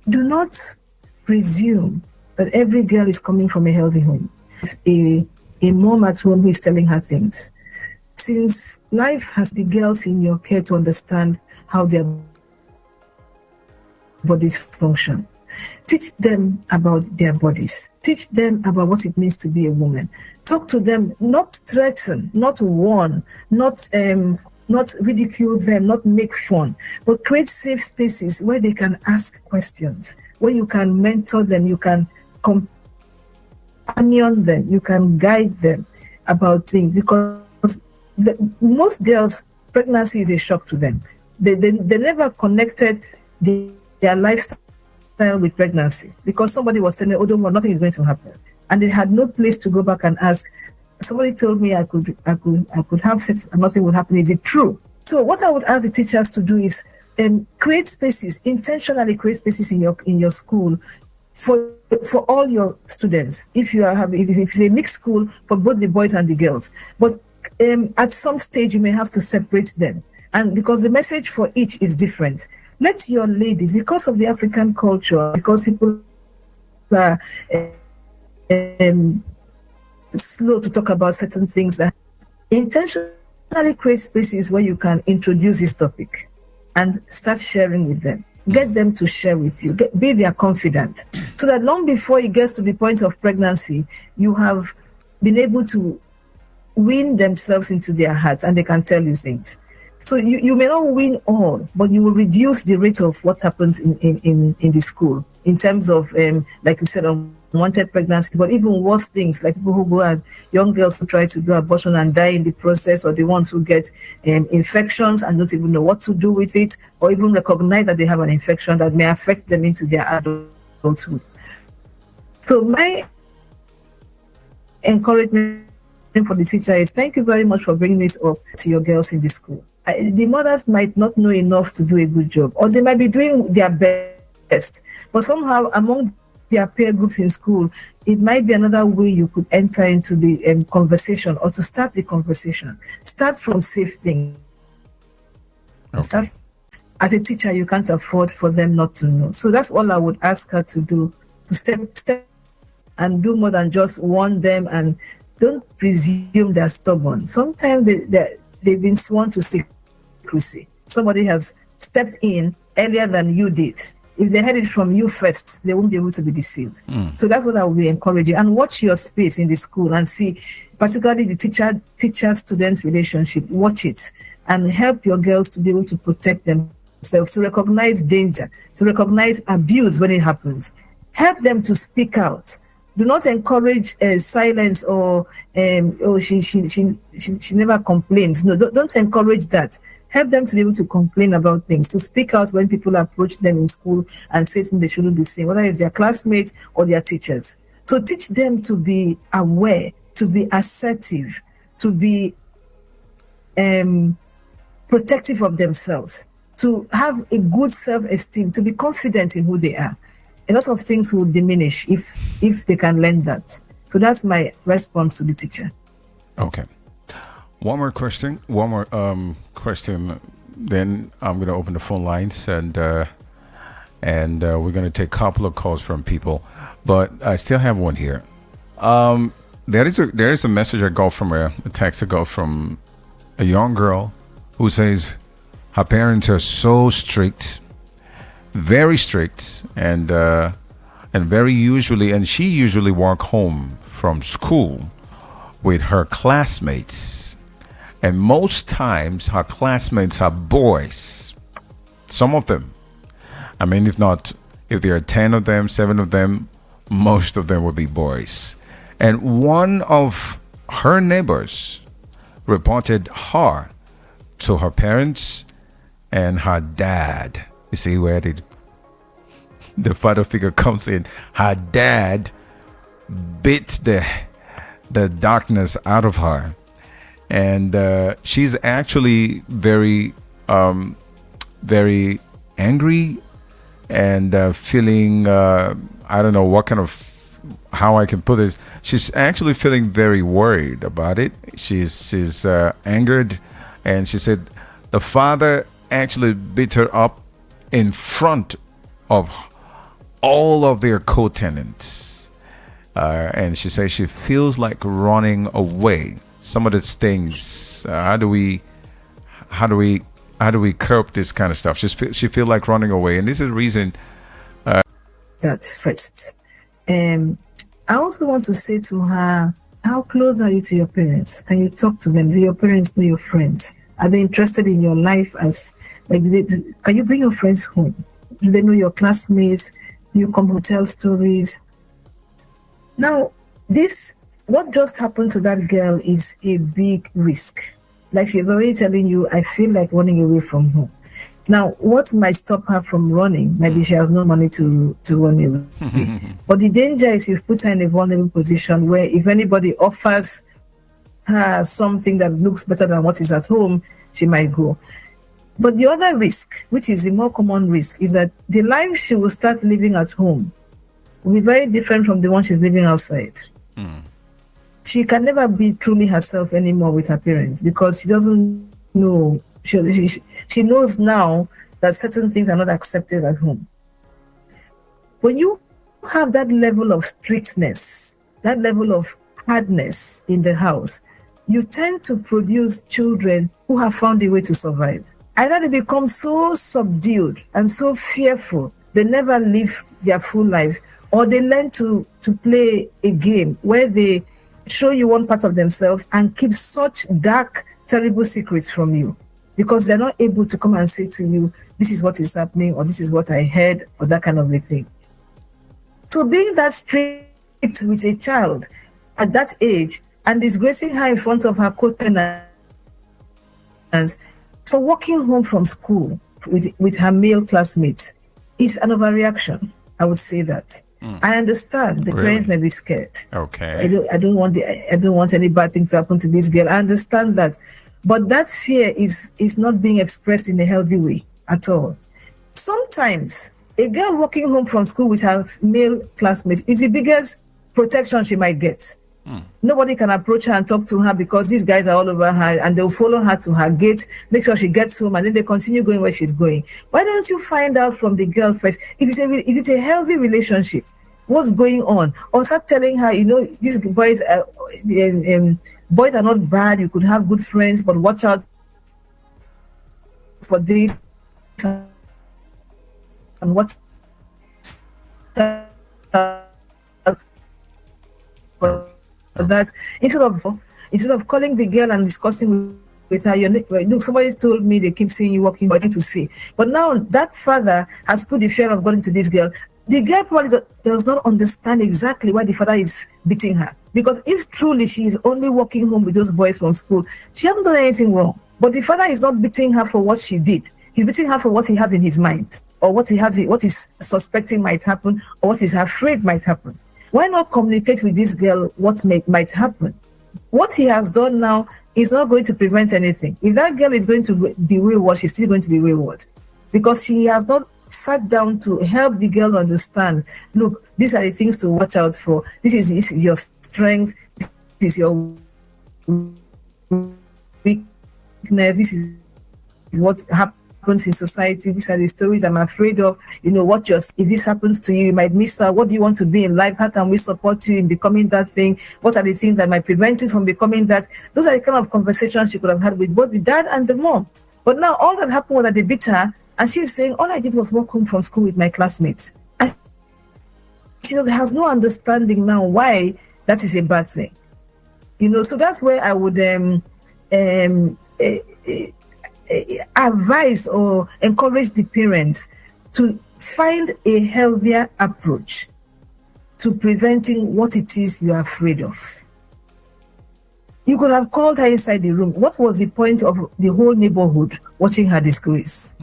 do not presume that every girl is coming from a healthy home. It's a mom at home who is telling her things. Since life has the girls in your care to understand how their bodies function, teach them about their bodies. Teach them about what it means to be a woman. Talk to them, not threaten, not warn, not ridicule them, not make fun, but create safe spaces where they can ask questions, where you can mentor them, you can companion them, you can guide them about things. Because most girls, pregnancy is a shock to them. They never connected their lifestyle with pregnancy, because somebody was telling them, oh, don't worry, nothing is going to happen, and they had no place to go back and ask. Somebody told me I could have sex and nothing would happen. Is it true? So what I would ask the teachers to do is create spaces, intentionally create spaces in your school for all your students. If it's a mixed school for both the boys and the girls, but at some stage you may have to separate them, and because the message for each is different. Let your ladies, because of the African culture, because people are slow to talk about certain things, intentionally create spaces where you can introduce this topic and start sharing with them. Get them to share with you. Be their confidant, so that long before it gets to the point of pregnancy, you have been able to win themselves into their hearts and they can tell you things. So you may not win all, but you will reduce the rate of what happens in the school in terms of, like you said, unwanted pregnancy, but even worse things, like people who go and young girls who try to do abortion and die in the process, or the ones who get infections and don't even know what to do with it, or even recognize that they have an infection that may affect them into their adulthood. So my encouragement for the teacher is, thank you very much for bringing this up to your girls in the school. The mothers might not know enough to do a good job, or they might be doing their best, but somehow among their peer groups in school, it might be another way you could enter into the conversation, or to start the conversation. Start from safe things. Okay. As a teacher, you can't afford for them not to know. So that's all I would ask her to do, to step and do more than just warn them, and don't presume they're stubborn. Sometimes they've been sworn to secrecy. Somebody has stepped in earlier than you did. If they heard it from you first, they won't be able to be deceived. So that's what I will be encouraging. And watch your space in the school and see, particularly the teacher-student relationship. Watch it and help your girls to be able to protect themselves, to recognize danger, to recognize abuse when it happens. Help them to speak out. Do not encourage silence or she never complains. No, don't encourage that. Help them to be able to complain about things, to speak out when people approach them in school and say things they shouldn't be saying, whether it's their classmates or their teachers. So teach them to be aware, to be assertive, to be protective of themselves, to have a good self-esteem, to be confident in who they are. A lot of things will diminish if they can learn that. So that's my response to the teacher. Okay. One more question. Then I'm going to open the phone lines, and we're going to take a couple of calls from people. But I still have one here. There is a message I got from a text I got from a young girl who says her parents are so strict, very strict, and she usually walk home from school with her classmates. And most times her classmates are boys. Some of them. I mean, if there are 10 of them, 7 of them, most of them would be boys. And one of her neighbors reported her to her parents and her dad. You see where the father figure comes in. Her dad bit the darkness out of her, and she's actually very very angry and feeling I don't know what kind of how I can put this. She's actually feeling very worried about it. She's angered, and she said the father actually beat her up in front of all of their co-tenants, and she says she feels like running away. Some of these things, how do we curb this kind of stuff? She feel like running away, and this is the reason. That first. I also want to say to her, how close are you to your parents? Can you talk to them? Do your parents know your friends? Are they interested in your life? Can you bring your friends home? Do they know your classmates? Do you come home tell stories? Now, what just happened to that girl is a big risk. Like she's already telling you, I feel like running away from home. Now, what might stop her from running? Maybe she has no money to run away. But the danger is you've put her in a vulnerable position where if anybody offers her something that looks better than what is at home, she might go. But the other risk, which is the more common risk, is that the life she will start living at home will be very different from the one she's living outside. She can never be truly herself anymore with her parents because she doesn't know. She knows now that certain things are not accepted at home. When you have that level of strictness, that level of hardness in the house, you tend to produce children who have found a way to survive. Either they become so subdued and so fearful, they never live their full lives, or they learn to play a game where they show you one part of themselves and keep such dark, terrible secrets from you. Because they're not able to come and say to you, this is what is happening, or this is what I heard, or that kind of a thing. So being that strict with a child at that age and disgracing her in front of her co-tenants for walking home from school with her male classmates is an overreaction. I would say that. I understand the parents may be scared. Okay. I don't want any bad thing to happen to this girl. I understand that. But that fear is not being expressed in a healthy way at all. Sometimes a girl walking home from school with her male classmates is the biggest protection she might get. Nobody can approach her and talk to her because these guys are all over her and they'll follow her to her gate, make sure she gets home, and then they continue going where she's going. Why don't you find out from the girl first is it a healthy relationship? What's going on? Or start telling her, these boys boys are not bad, you could have good friends, but watch out for this and watch for that. Instead of calling the girl and discussing with her, somebody told me they keep seeing you walking, what to say. But now that father has put the fear of God into this girl. The girl probably does not understand exactly why the father is beating her. Because if truly she is only walking home with those boys from school, she hasn't done anything wrong. But the father is not beating her for what she did. He's beating her for what he has in his mind, or what he's suspecting might happen, or what he's afraid might happen. Why not communicate with this girl what might happen? What he has done now is not going to prevent anything. If that girl is going to be wayward, she's still going to be wayward. Because she has not sat down to help the girl understand, look, these are the things to watch out for. This is your strength. This is your weakness. This is what happens in society. These are the stories I'm afraid of. If this happens to you, you might miss out. What do you want to be in life? How can we support you in becoming that thing? What are the things that might prevent you from becoming that? Those are the kind of conversations she could have had with both the dad and the mom. But now all that happened was that they beat her, and she's saying, all I did was walk home from school with my classmates. And she has no understanding now why that is a bad thing. So that's where I would advise or encourage the parents to find a healthier approach to preventing what it is you are afraid of. You could have called her inside the room. What was the point of the whole neighborhood watching her disgrace?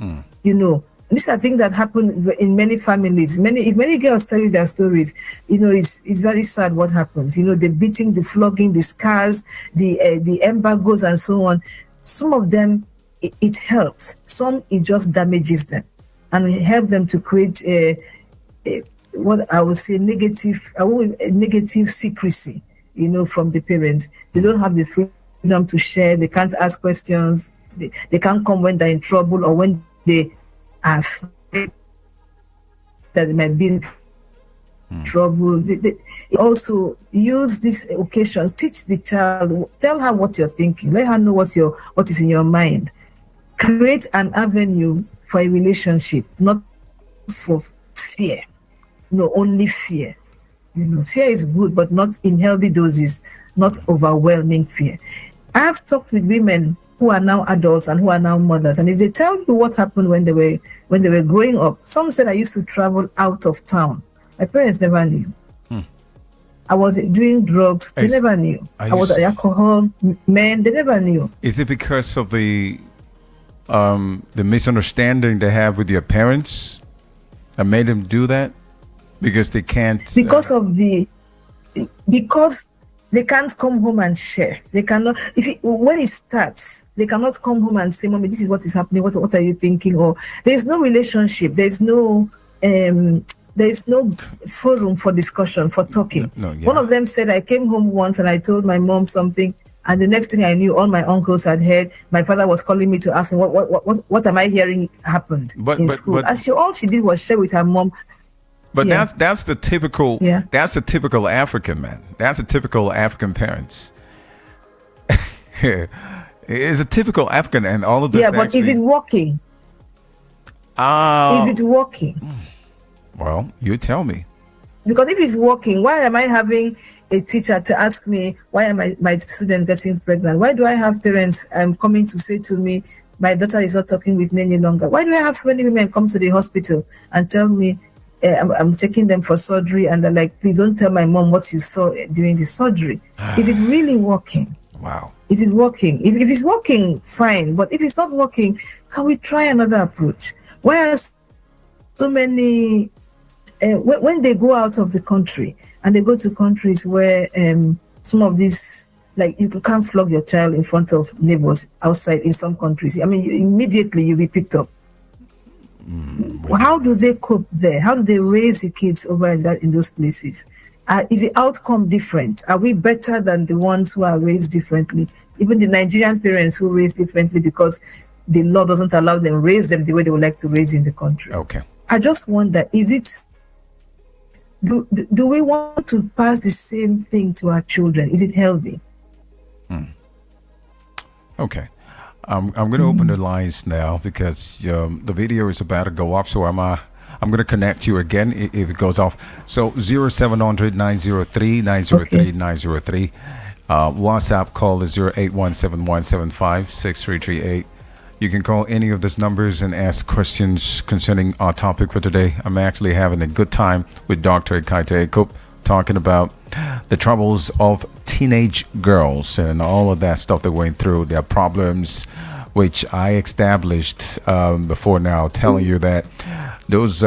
You know, these are things that happen in many families. If many girls tell you their stories, you know, it's very sad what happens. You know, the beating, the flogging, the scars, the embargoes, and so on. Some of them, it helps. Some, it just damages them, and it helps them to create what I would say negative secrecy, you know, from the parents. They don't have the freedom to share. They can't ask questions. They can't come when they're in trouble or when they are afraid that they might be in trouble. They also use these occasions, teach the child, tell her what you're thinking, let her know what is in your mind. Create an avenue for a relationship, not for fear. No, only fear. You know, fear is good, but not in healthy doses, not overwhelming fear. I have talked with women who are now adults and who are now mothers, and if they tell you what happened when they were growing up, some said I used to travel out of town. My parents never knew. I was doing drugs. They never knew. I was alcohol, men. They never knew. Is it because of the misunderstanding they have with your parents that made them do that? Because they can't. Because they can't come home and share. They cannot. When it starts, they cannot come home and say, "Mommy, this is what is happening. What are you thinking?" Or there's no relationship. There's no forum for discussion, for talking. One of them said, "I came home once and I told my mom something, and the next thing I knew, all my uncles had heard. My father was calling me to ask me what am I hearing happened in school." And all she did was share with her mom. But that's the typical that's the typical African man. That's the typical African parents. It's a typical African, and all of this. Yeah, but is it working? Is it working? Well, you tell me. Because if it's working, why am I having a teacher to ask me why am my student getting pregnant? Why do I have parents coming to say to me, my daughter is not talking with me any longer? Why do I have many women come to the hospital and tell me I'm taking them for surgery, and they're like, please don't tell my mom what you saw during the surgery? Is it really working? Wow. Is it working? If it's working, fine. But if it's not working, can we try another approach? Why are so many, when they go out of the country and they go to countries where some of these, like you can't flog your child in front of neighbors outside in some countries. I mean, immediately you'll be picked up. How do they cope there? How do they raise the kids over in those places? Is the outcome different? Are we better than the ones who are raised differently? Even the Nigerian parents who raise differently because the law doesn't allow them raise them the way they would like to raise in the country. Okay. I just wonder, do we want to pass the same thing to our children? Is it healthy? Okay. I'm going to open the lines now because the video is about to go off. So I'm going to connect you again if it goes off. So 0700 903 903 903. WhatsApp call is 08171756338. You can call any of those numbers and ask questions concerning our topic for today. I'm actually having a good time with Dr. Ekaite Ekup, talking about the troubles of teenage girls and all of that stuff they're going through, their problems, which I established before now, telling you that those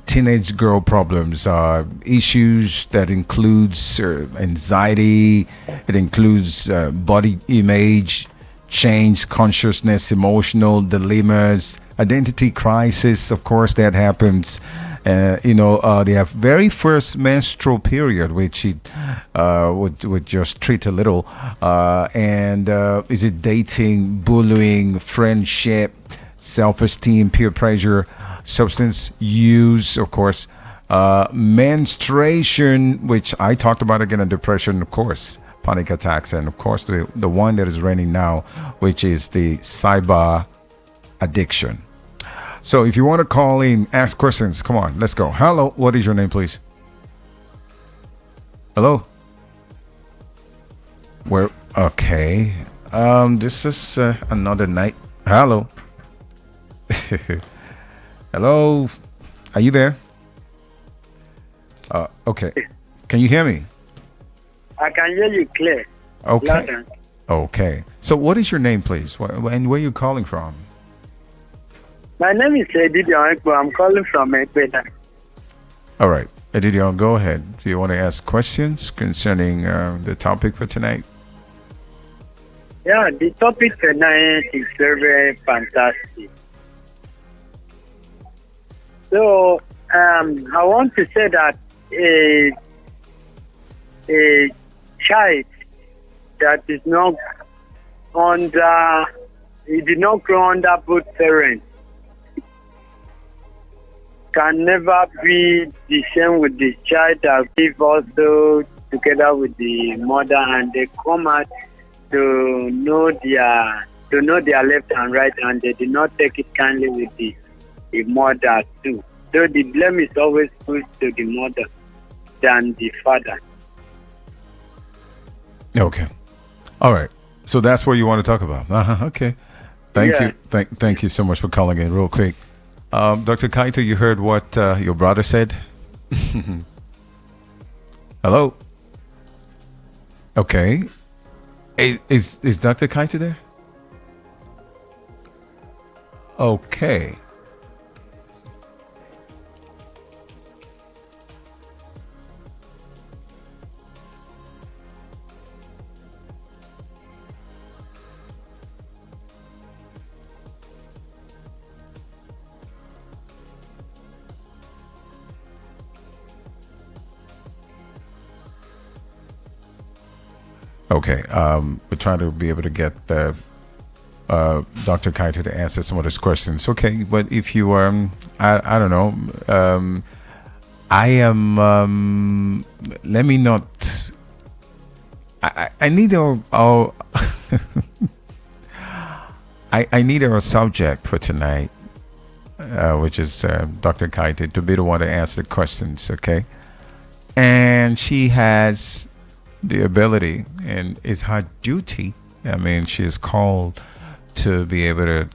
teenage girl problems are issues that includes anxiety, it includes body image change, consciousness, emotional dilemmas, identity crisis. Of course, that happens. They have very first menstrual period, which it would just treat a little. Is it dating, bullying, friendship, self-esteem, peer pressure, substance use, of course, menstruation, which I talked about again, and depression, of course, panic attacks, and of course the one that is reigning now, which is the cyber addiction. So if you want to call in, ask questions, come on, let's go. Hello, what is your name, please? Hello? Where? Okay. This is another night. Hello. Hello? Are you there? Okay. Can you hear me? I can hear you clear. Okay. Louder. Okay. So what is your name, please? And where are you calling from? My name is Edidi Oekpo. I'm calling from Ekpeta. All right. Edidion, go ahead. Do you want to ask questions concerning the topic for tonight? Yeah, the topic tonight is very, very fantastic. So, I want to say that a child that is not under, he did not grow under both parents, can never be the same with the child that live also together with the mother, and they come out to know their left and right, and they do not take it kindly with the mother too. So the blame is always pushed to the mother than the father. Okay. All right. So that's what you want to talk about. Okay. Thank you. Thank you so much for calling in real quick. Dr. Kaito, you heard what your brother said? Hello? Okay. Is Dr. Kaito there? Okay. Okay, we're trying to be able to get Dr. Kaito to answer some of those questions. Okay, but if you I don't know, I am. Let me not. I need our I need our subject for tonight, which is Dr. Kaito, to be the one to answer the questions. Okay, and she has the ability, and it's her duty. I mean, she is called to be able to,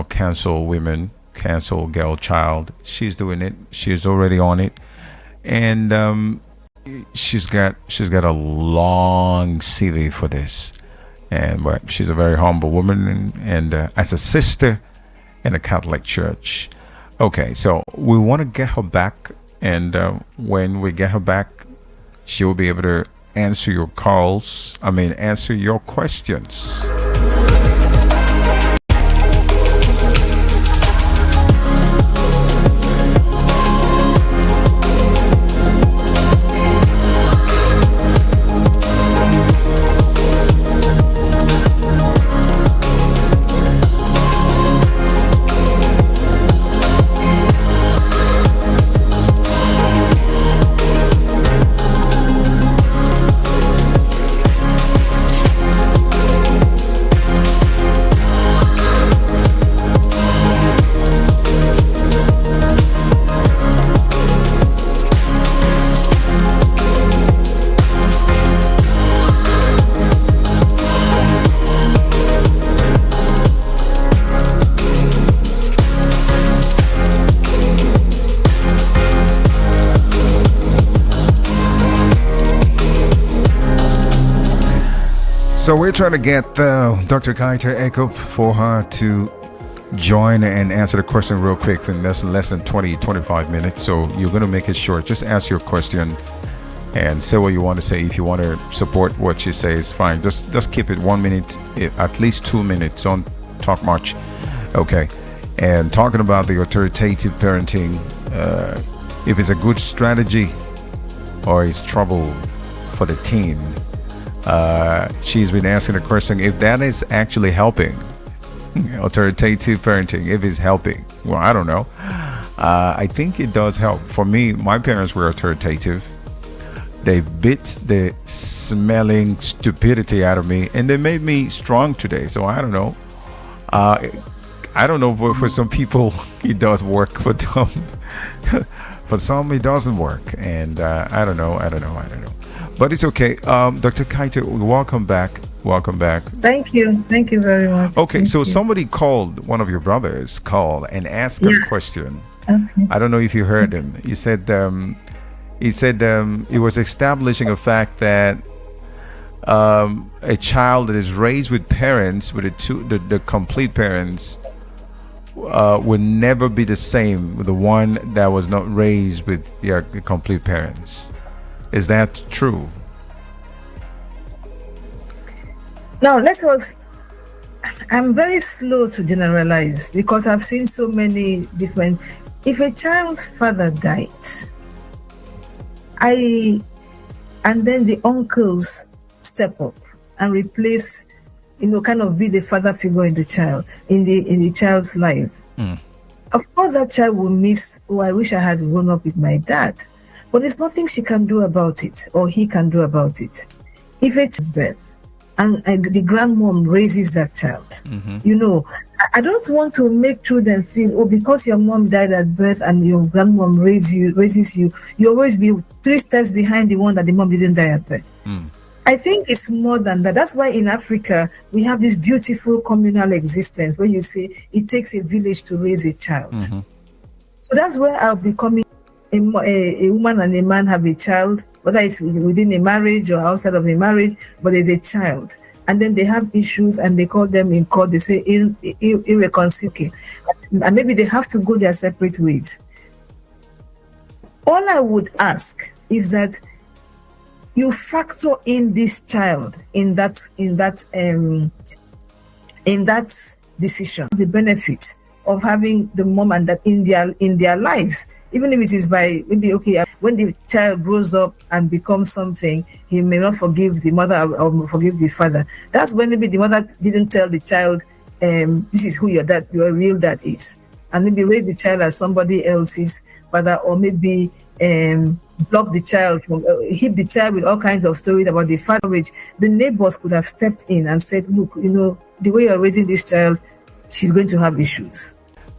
counsel women, counsel girl child. She's doing it. She's already on it, and she's got a long CV for this. And but she's a very humble woman, and as a sister in a Catholic church. Okay, so we want to get her back, and when we get her back, she will be able to answer your calls. Answer your questions. So we're trying to get Dr. Kaito Echo for her to join and answer the question real quick in less than 20-25 minutes. So you're going to make it short. Just ask your question and say what you want to say. If you want to support what she says, fine. Just keep it 1 minute, at least 2 minutes. Don't talk much. Okay. And talking about the authoritative parenting, if it's a good strategy or it's trouble for the teen. She's been asking the question if that is actually helping. Authoritative parenting, if it's helping. Well, I don't know. I think it does help. For me, my parents were authoritative. They bit the smelling stupidity out of me, and they made me strong today. So I don't know. I don't know, but for some people it does work. For some, for some it doesn't work. And I don't know. But it's okay. Dr. Kaito, welcome back. Thank you very much. Okay, Thank so you. somebody called, one of your brothers called and asked a question. Okay. I don't know if you heard him. He said He said he was establishing a fact that a child that is raised with parents, with the complete parents, would never be the same with the one that was not raised with their complete parents. Is that true? Now, I'm very slow to generalize because I've seen so many different. If a child's father died, and then the uncles step up and replace, kind of be the father figure in the child's life. Of course, that child will miss, oh, I wish I had grown up with my dad. But there's nothing she can do about it, or he can do about it. If it's birth, and the grandmom raises that child, I don't want to make children feel, oh, because your mom died at birth and your grandmom raises you, you always be 3 steps behind the one that the mom didn't die at birth. I think it's more than that. That's why in Africa, we have this beautiful communal existence where you say it takes a village to raise a child. So that's where I'll becoming a woman and a man have a child, whether it's within a marriage or outside of a marriage, but there's a child. And then they have issues and they call them in court, they say irreconcilable. And maybe they have to go their separate ways. All I would ask is that you factor in this child in that decision, the benefit of having the mom and dad in their lives, even if it is by maybe, okay, when the child grows up and becomes something, he may not forgive the mother or forgive the father. That's when maybe the mother didn't tell the child, this is who your real dad is, and maybe raise the child as somebody else's father, or maybe block the child from hit the child with all kinds of stories about the father. The neighbors could have stepped in and said, look, the way you're raising this child, she's going to have issues.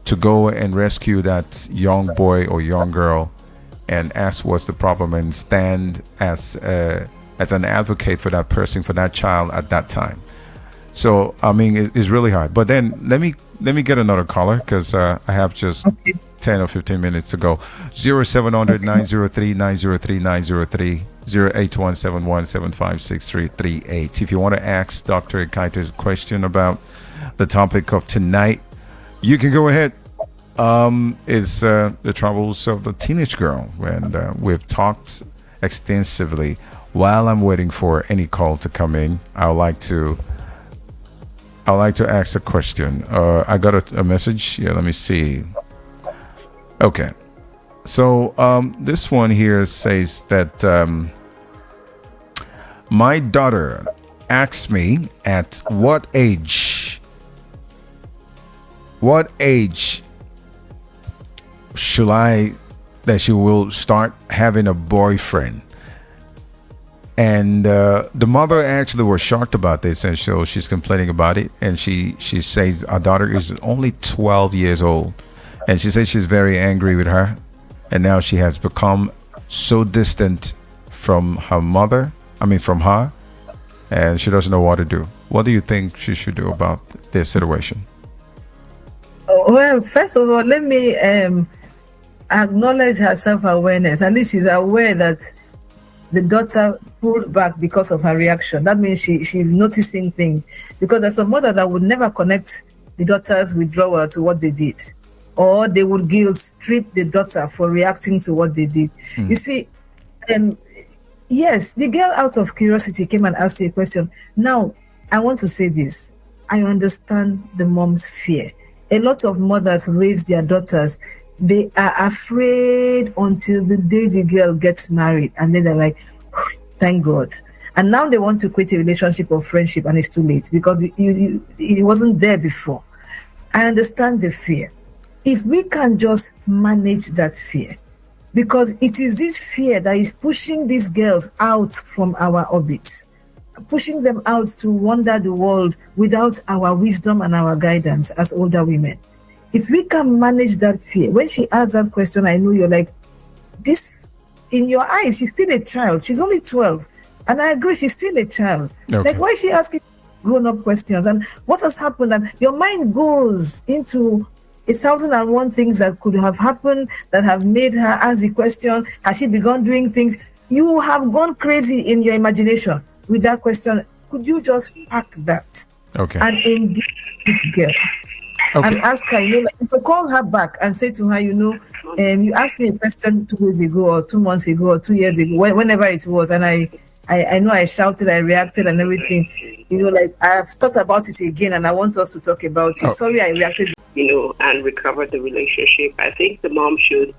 To go and rescue that young boy or young girl and ask what's the problem and stand as an advocate for that person, for that child at that time. So I mean, it's really hard. But then let me get another caller, because I have just 10 or 15 minutes to go. 0700 903 903 903 08171756338. If you want to ask Dr. Ikaito's question about the topic of tonight, you can go ahead. It's the troubles of the teenage girl, and we've talked extensively. While I'm waiting for any call to come in, I'd like to ask a question. I got a message. Yeah, let me see. Okay. So this one here says that my daughter asked me at what age that she will start having a boyfriend. And the mother actually was shocked about this, and so she's complaining about it. And she says our daughter is only 12 years old, and she says she's very angry with her, and now she has become so distant from her, and she doesn't know what to do. What do you think she should do about this situation? Well, first of all, let me acknowledge her self-awareness. At least she's aware that the daughter pulled back because of her reaction. That means she's noticing things, because there's a mother that would never connect the daughter's withdrawal to what they did, or they would guilt trip the daughter for reacting to what they did. You see, yes, the girl out of curiosity came and asked a question. Now, I want to say this. I understand the mom's fear. A lot of mothers raise their daughters. They are afraid until the day the girl gets married, and then they're like, thank God. And now they want to create a relationship of friendship, and it's too late because it wasn't there before. I understand the fear. If we can just manage that fear, because it is this fear that is pushing these girls out from our orbits, pushing them out to wander the world without our wisdom and our guidance as older women. If we can manage that fear, when she asked that question, I know you're like, this, in your eyes, she's still a child. She's only 12. And I agree, she's still a child. Okay. Like, why is she asking grown-up questions? And what has happened? And your mind goes into 1,001 things that could have happened that have made her ask the question, has she begun doing things? You have gone crazy in your imagination with that question. Could you just pack that and engage this girl? And ask her, like, if I call her back and say to her, you asked me a question 2 days ago or 2 months ago or 2 years ago, whenever it was, and I know I shouted, I reacted and everything, like I've thought about it again and I want us to talk about it. Sorry, I reacted. And recover the relationship. I think the mom should,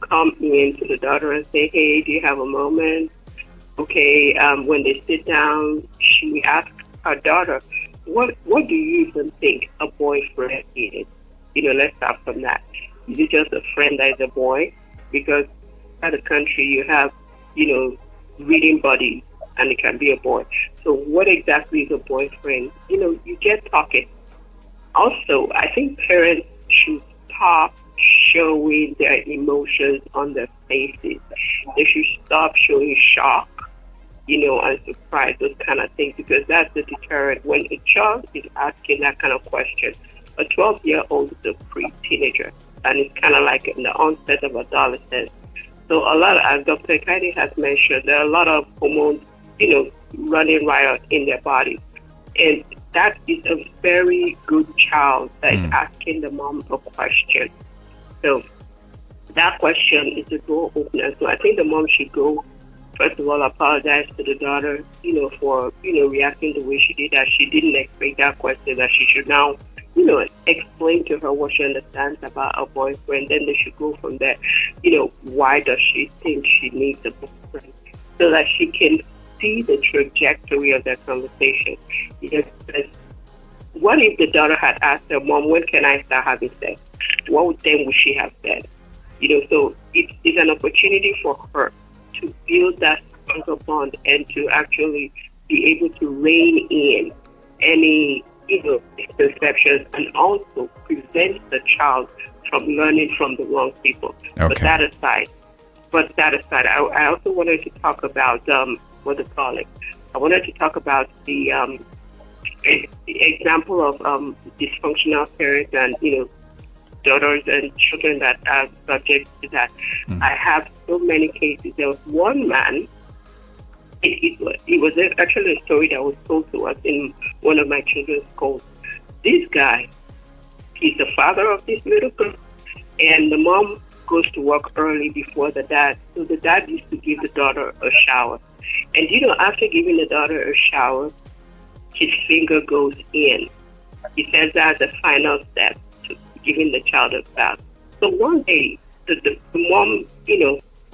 come in to the daughter and say, hey, do you have a moment? Okay, when they sit down, she asks her daughter, what do you even think a boyfriend is? Let's start from that. Is it just a friend that is a boy? Because in the country you have, reading buddies, and it can be a boy. So what exactly is a boyfriend? You get talking. Also, I think parents should stop showing their emotions on their faces. They should stop showing shock, and surprise, those kind of things, because that's the deterrent. When a child is asking that kind of question, a 12-year-old is a pre-teenager, and it's kind of like in the onset of adolescence. So a lot, as Dr. Kaidi has mentioned, there are a lot of hormones, running riot in their bodies. And that is a very good child that is asking the mom a question. So that question is a door opener. So I think the mom should go, first of all, apologize to the daughter, for, reacting the way she did, that she didn't expect that question, that she should now, explain to her what she understands about a boyfriend. Then they should go from there. Why does she think she needs a boyfriend? So that she can see the trajectory of that conversation. What if the daughter had asked her, Mom, when can I start having sex? What then would she have said? So it's an opportunity for her to build that stronger bond and to actually be able to rein in any misconceptions, and also prevent the child from learning from the wrong people. Okay. But that aside, I also wanted to talk about I wanted to talk about the example of dysfunctional parents and daughters and children that are subject to that. I have so many cases. There was one man. It was actually a story that was told to us in one of my children's schools. This guy, he's the father of this little girl, and the mom goes to work early before the dad. So the dad used to give the daughter a shower. And after giving the daughter a shower, his finger goes in. He says that's the final step to giving the child a bath. So one day, the mom,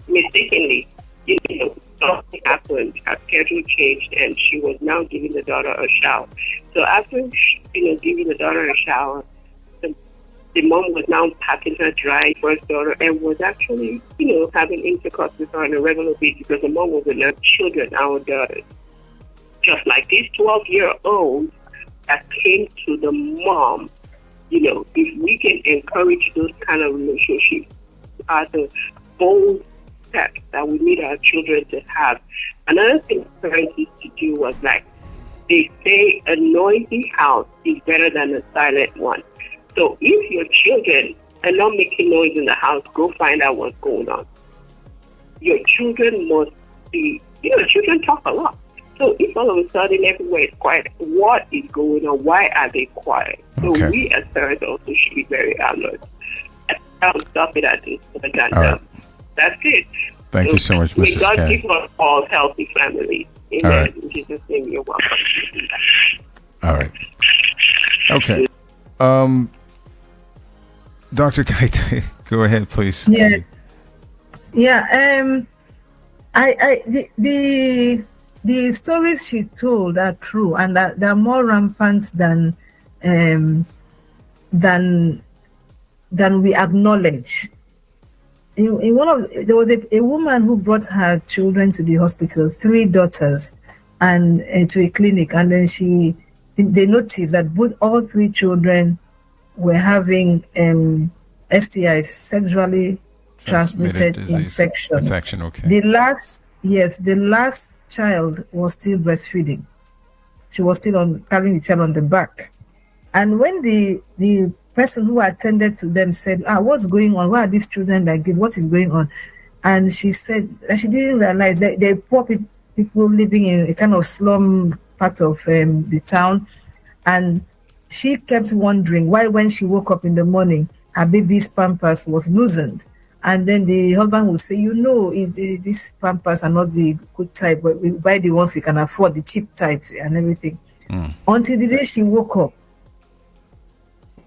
mistakenly, something happened, her schedule changed, and she was now giving the daughter a shower. So after, giving the daughter a shower, the mom was now patting her dry first daughter and was actually, having intercourse with her on a regular basis, because the mom was with her children, our daughters. Just like this 12-year-old that came to the mom, if we can encourage those kind of relationships, are the bold steps that we need our children to have. Another thing parents used to do was they say a noisy house is better than a silent one. So if your children are not making noise in the house, go find out what's going on. Your children must be, children talk a lot. So if all of a sudden everywhere is quiet, what is going on? Why are they quiet? So we as parents also should be very alert. I'll stop it at this point. And that's it. Thank you so much, Mrs. God Ken. give us all healthy families. Amen. All right. In Jesus' name, you're welcome. All right. Okay. Dr. Kaite, go ahead, please. Yes. Yeah. The stories she told are true, and they're more rampant than we acknowledge. There was a woman who brought her children to the hospital, 3 daughters, and to a clinic, and then they noticed that all 3 children were having STIs, sexually transmitted infections. Infection, okay. The last child was still breastfeeding. She was still carrying the child on the back. And when the person who attended to them said, what's going on? Why are these children like this? What is going on? And she said that she didn't realize that they're poor people living in a kind of slum part of the town. And she kept wondering why, when she woke up in the morning, her baby's pampers was loosened. And then the husband would say, these pampers are not the good type, but we buy the ones we can afford, the cheap types and everything. Until the day she woke up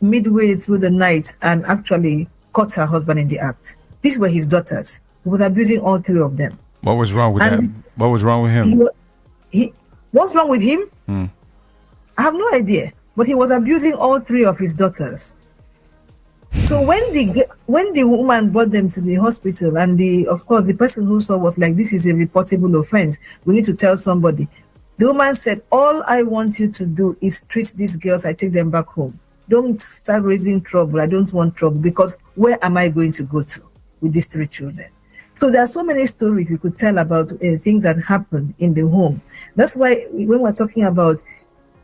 midway through the night and actually caught her husband in the act. These were his daughters. He was abusing all three of them. What was wrong with that? What was wrong with him? What's wrong with him? I have no idea. But he was abusing all three of his daughters. So when the woman brought them to the hospital, and of course the person who saw was like, this is a reportable offense, we need to tell somebody. The woman said, all I want you to do is treat these girls. I take them back home. Don't start raising trouble. I don't want trouble, because where am I going to go to with these three children? So there are so many stories we could tell about things that happened in the home. That's why when we're talking about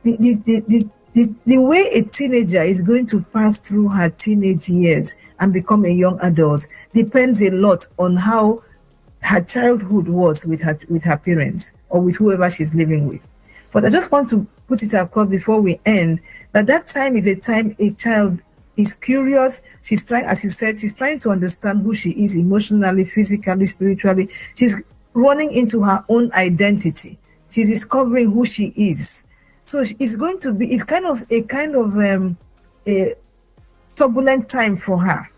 the way a teenager is going to pass through her teenage years and become a young adult depends a lot on how her childhood was with her parents or with whoever she's living with. But I just want to put it across before we end that time is a time a child is curious. She's trying, as you said, she's trying to understand who she is emotionally, physically, spiritually. She's running into her own identity. She's discovering who she is. So it's going to be, it's kind of a turbulent time for her.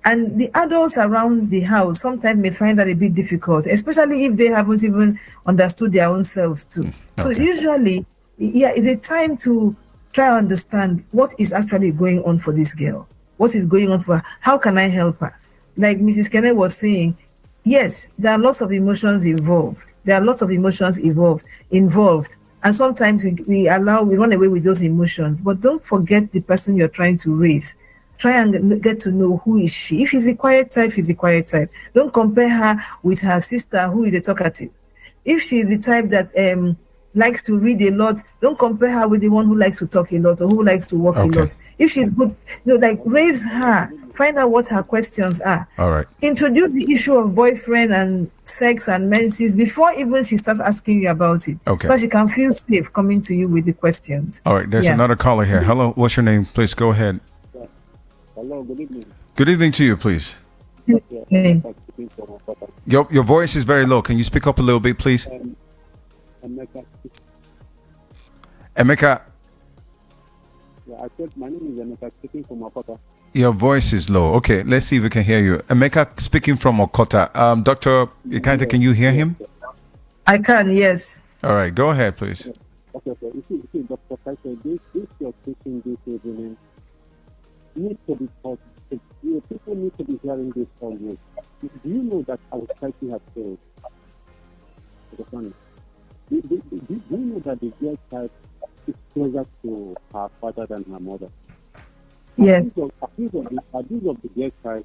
And the adults around the house sometimes may find that a bit difficult, especially if they haven't even understood their own selves too. So usually, it's a time to try to understand what is actually going on for this girl. What is going on for her? How can I help her? Like Mrs. Kenneth was saying, yes, there are lots of emotions involved. And sometimes we run away with those emotions. But don't forget the person you're trying to raise. Try and get to know who is she. If she's a quiet type, she's a quiet type. Don't compare her with her sister who is a talkative. If she's the type that likes to read a lot, don't compare her with the one who likes to talk a lot or who likes to walk a lot. If she's good, raise her. Find out what her questions are. All right. Introduce the issue of boyfriend and sex and menses before even she starts asking you about it. Okay. So she can feel safe coming to you with the questions. All right. There's another caller here. Hello. What's your name? Please go ahead. Hello. Good evening. Good evening to you, please. Hey. Your voice is very low. Can you speak up a little bit, please? Emeka. Yeah, I said my name is Emeka, speaking from Okota. Your voice is low. Okay, let's see if we can hear you. Emeka speaking from Okota. Dr. Ikaita, can you hear him? I can, yes. All right, go ahead, please. Okay, so you see, Dr. Kaita, this you're teaching this evening needs to be taught. People need to be hearing this always. Do you know that our society has failed? Do you know that the girl child is closer to her father than her mother? Yes. Abuse of the girl child,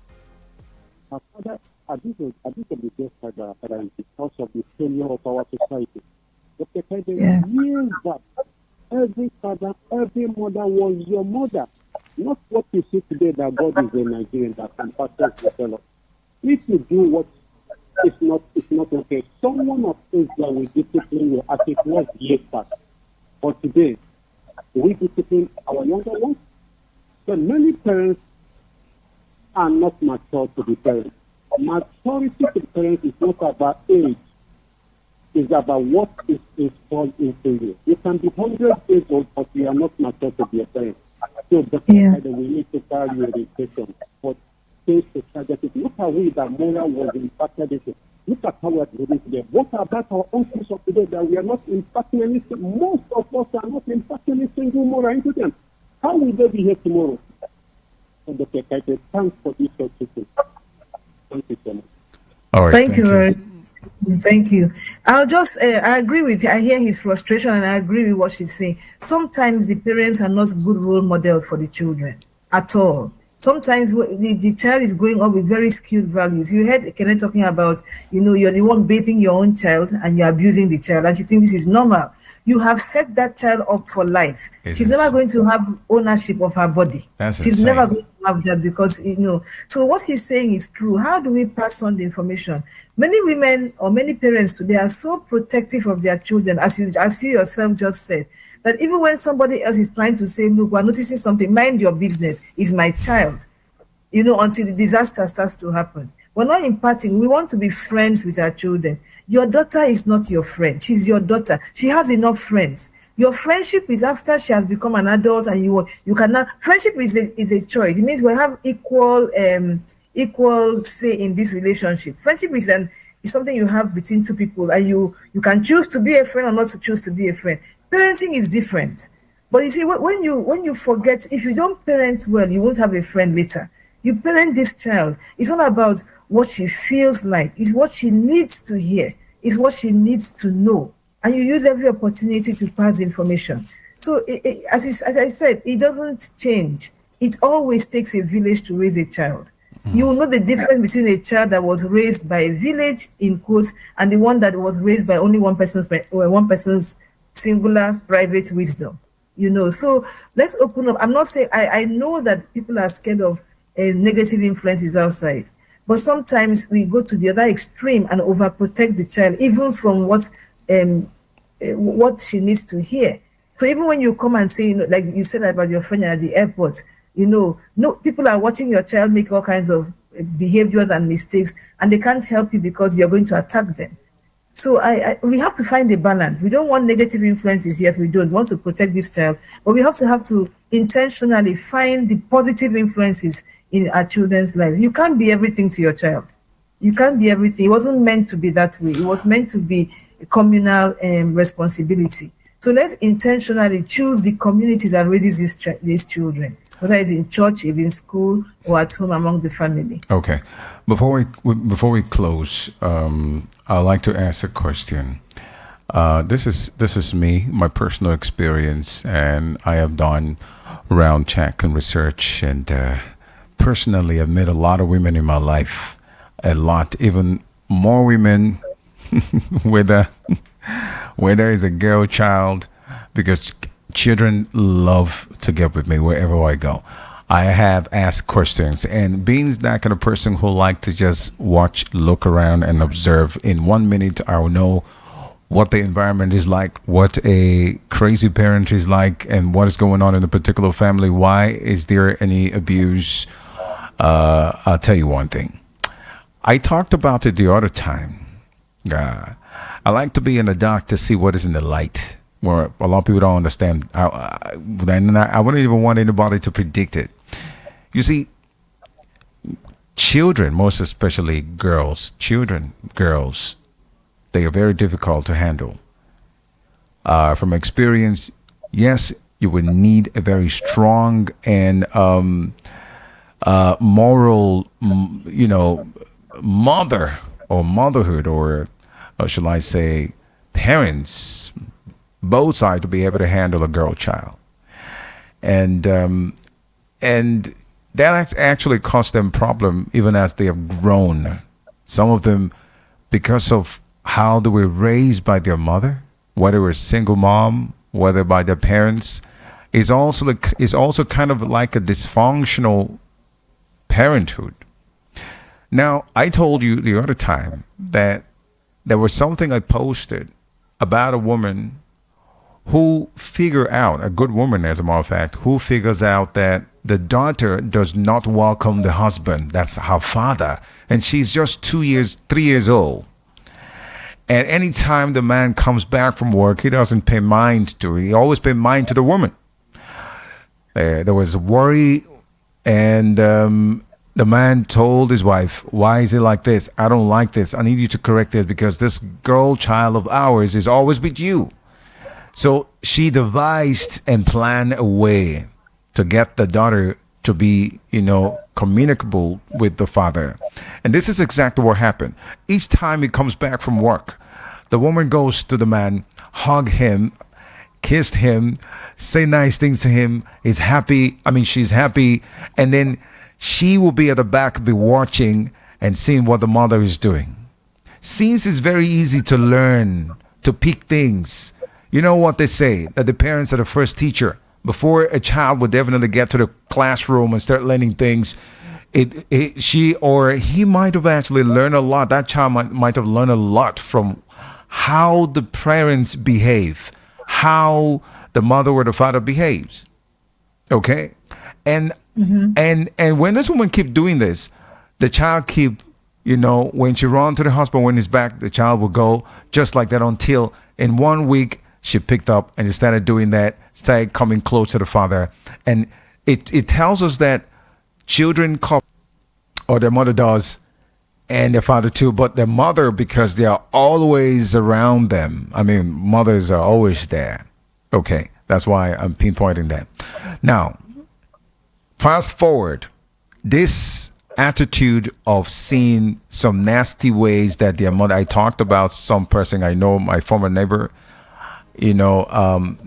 her father, abuse of the girl child by her father is because of the failure of our society. Dr. Kaita, years back, every father, every mother was your mother. Not what you see today that God is a Nigerian that compasses the fellow. If you do what is not okay, someone of Israel will discipline you as it was years back. But today, we discipline our younger ones. So many parents are not mature to be parents. Maturity to parents is not about age. It's about what is installed into you. You can be 100 years old, but you are not mature to be a parent. So that's why we need to carry your education. But change the strategy. Look at we that moral was impacted into. Look at how we are living today. What about our uncles of today that we are not impacting anything? Most of us are not impacting any single moral into them. How will they be here tomorrow? So Dr. Kaite, thanks for this teaching. Thank you so much. All right. Thank you very much. Thank you. I'll just, I agree with you. I hear his frustration and I agree with what she's saying. Sometimes the parents are not good role models for the children at all. Sometimes the child is growing up with very skewed values. You heard Kenneth talking about, you're the one bathing your own child and you're abusing the child, and you think this is normal. You have set that child up for life. She's never going to have ownership of her body. She's insane. never going to have that because, So what he's saying is true. How do we pass on the information? Many women or many parents today are so protective of their children, as you yourself just said, that even when somebody else is trying to say, look, we're noticing something, mind your business, is my child, until the disaster starts to happen. We're not imparting. We want to be friends with our children. Your daughter is not your friend. She's your daughter. She has enough friends. Your friendship is after she has become an adult, and you cannot. Friendship is a choice. It means we have equal say in this relationship. Friendship is something you have between two people, and you can choose to be a friend or not to choose to be a friend. Parenting is different. But you see, when you forget, if you don't parent well, you won't have a friend later. You parent this child. It's not about what she feels like. It's what she needs to hear. It's what she needs to know. And you use every opportunity to pass information. So as I said, it doesn't change. It always takes a village to raise a child. You will know the difference between a child that was raised by a village, in quotes, and the one that was raised by only one person's singular private wisdom. So let's open up. I'm not saying, I know that people are scared of negative influences outside, but sometimes we go to the other extreme and overprotect the child, even from what she needs to hear. So even when you come and say, like you said about your friend at the airport, no, people are watching your child make all kinds of behaviors and mistakes, and they can't help you because you're going to attack them. So we have to find a balance. We don't want negative influences. Yes, we don't want to protect this child, but we have to intentionally find the positive influences in our children's lives. You can't be everything to your child. You can't be everything. It wasn't meant to be that way. It was meant to be a communal responsibility. So let's intentionally choose the community that raises these children, whether it's in church, it's in school, or at home among the family. Okay. Before we close, I'd like to ask a question. This is me, my personal experience, and I have done round check and research, and personally, I've met a lot of women in my life, a lot, even more women, whether it's a girl child, because children love to get with me wherever I go. I have asked questions, and being that kind of person who like to just watch, look around, and observe, in 1 minute I will know what the environment is like, what a crazy parent is like, and what is going on in a particular family. Why is there any abuse? I'll tell you one thing. I talked about it the other time. I like to be in the dark to see what is in the light, where a lot of people don't understand. I wouldn't even want anybody to predict it. You see, children, most especially girls, they are very difficult to handle. From experience, yes, you would need a very strong and moral, mother or motherhood, or shall I say, parents, both sides, to be able to handle a girl child, and that actually caused them problem even as they have grown. Some of them, because of how they were raised by their mother, whether a single mom, whether by their parents, is also kind of like a dysfunctional parenthood. Now, I told you the other time that there was something I posted about a woman who figure out, a good woman as a matter of fact, who figures out that the daughter does not welcome the husband. That's her father. And she's just 3 years old. And anytime the man comes back from work, he doesn't pay mind to her. He always pay mind to the woman. There was worry, and the man told his wife, "Why is it like this? I don't like this. I need you to correct this because this girl child of ours is always with you." So she devised and planned a way to get the daughter to be, communicable with the father. And this is exactly what happened. Each time he comes back from work, the woman goes to the man, hug him, kissed him, say nice things to him. She's happy. And then she will be at the back, be watching and seeing what the mother is doing. Since it's very easy to learn, to pick things, you know what they say, that the parents are the first teacher. Before a child would definitely get to the classroom and start learning things, she or he might have actually learned a lot. That child might have learned a lot from how the parents behave, how the mother or the father behaves. Okay? And when this woman keep doing this, the child keep, when she run to the hospital, when he's back, the child will go just like that until in 1 week she picked up and she started doing that, started coming close to the father. And it tells us that children copy, or their mother does, and their father too, but their mother, because they are always around them. I mean, mothers are always there. Okay, that's why I'm pinpointing that. Now, fast forward, this attitude of seeing some nasty ways that their mother, I talked about some person I know, my former neighbor, I've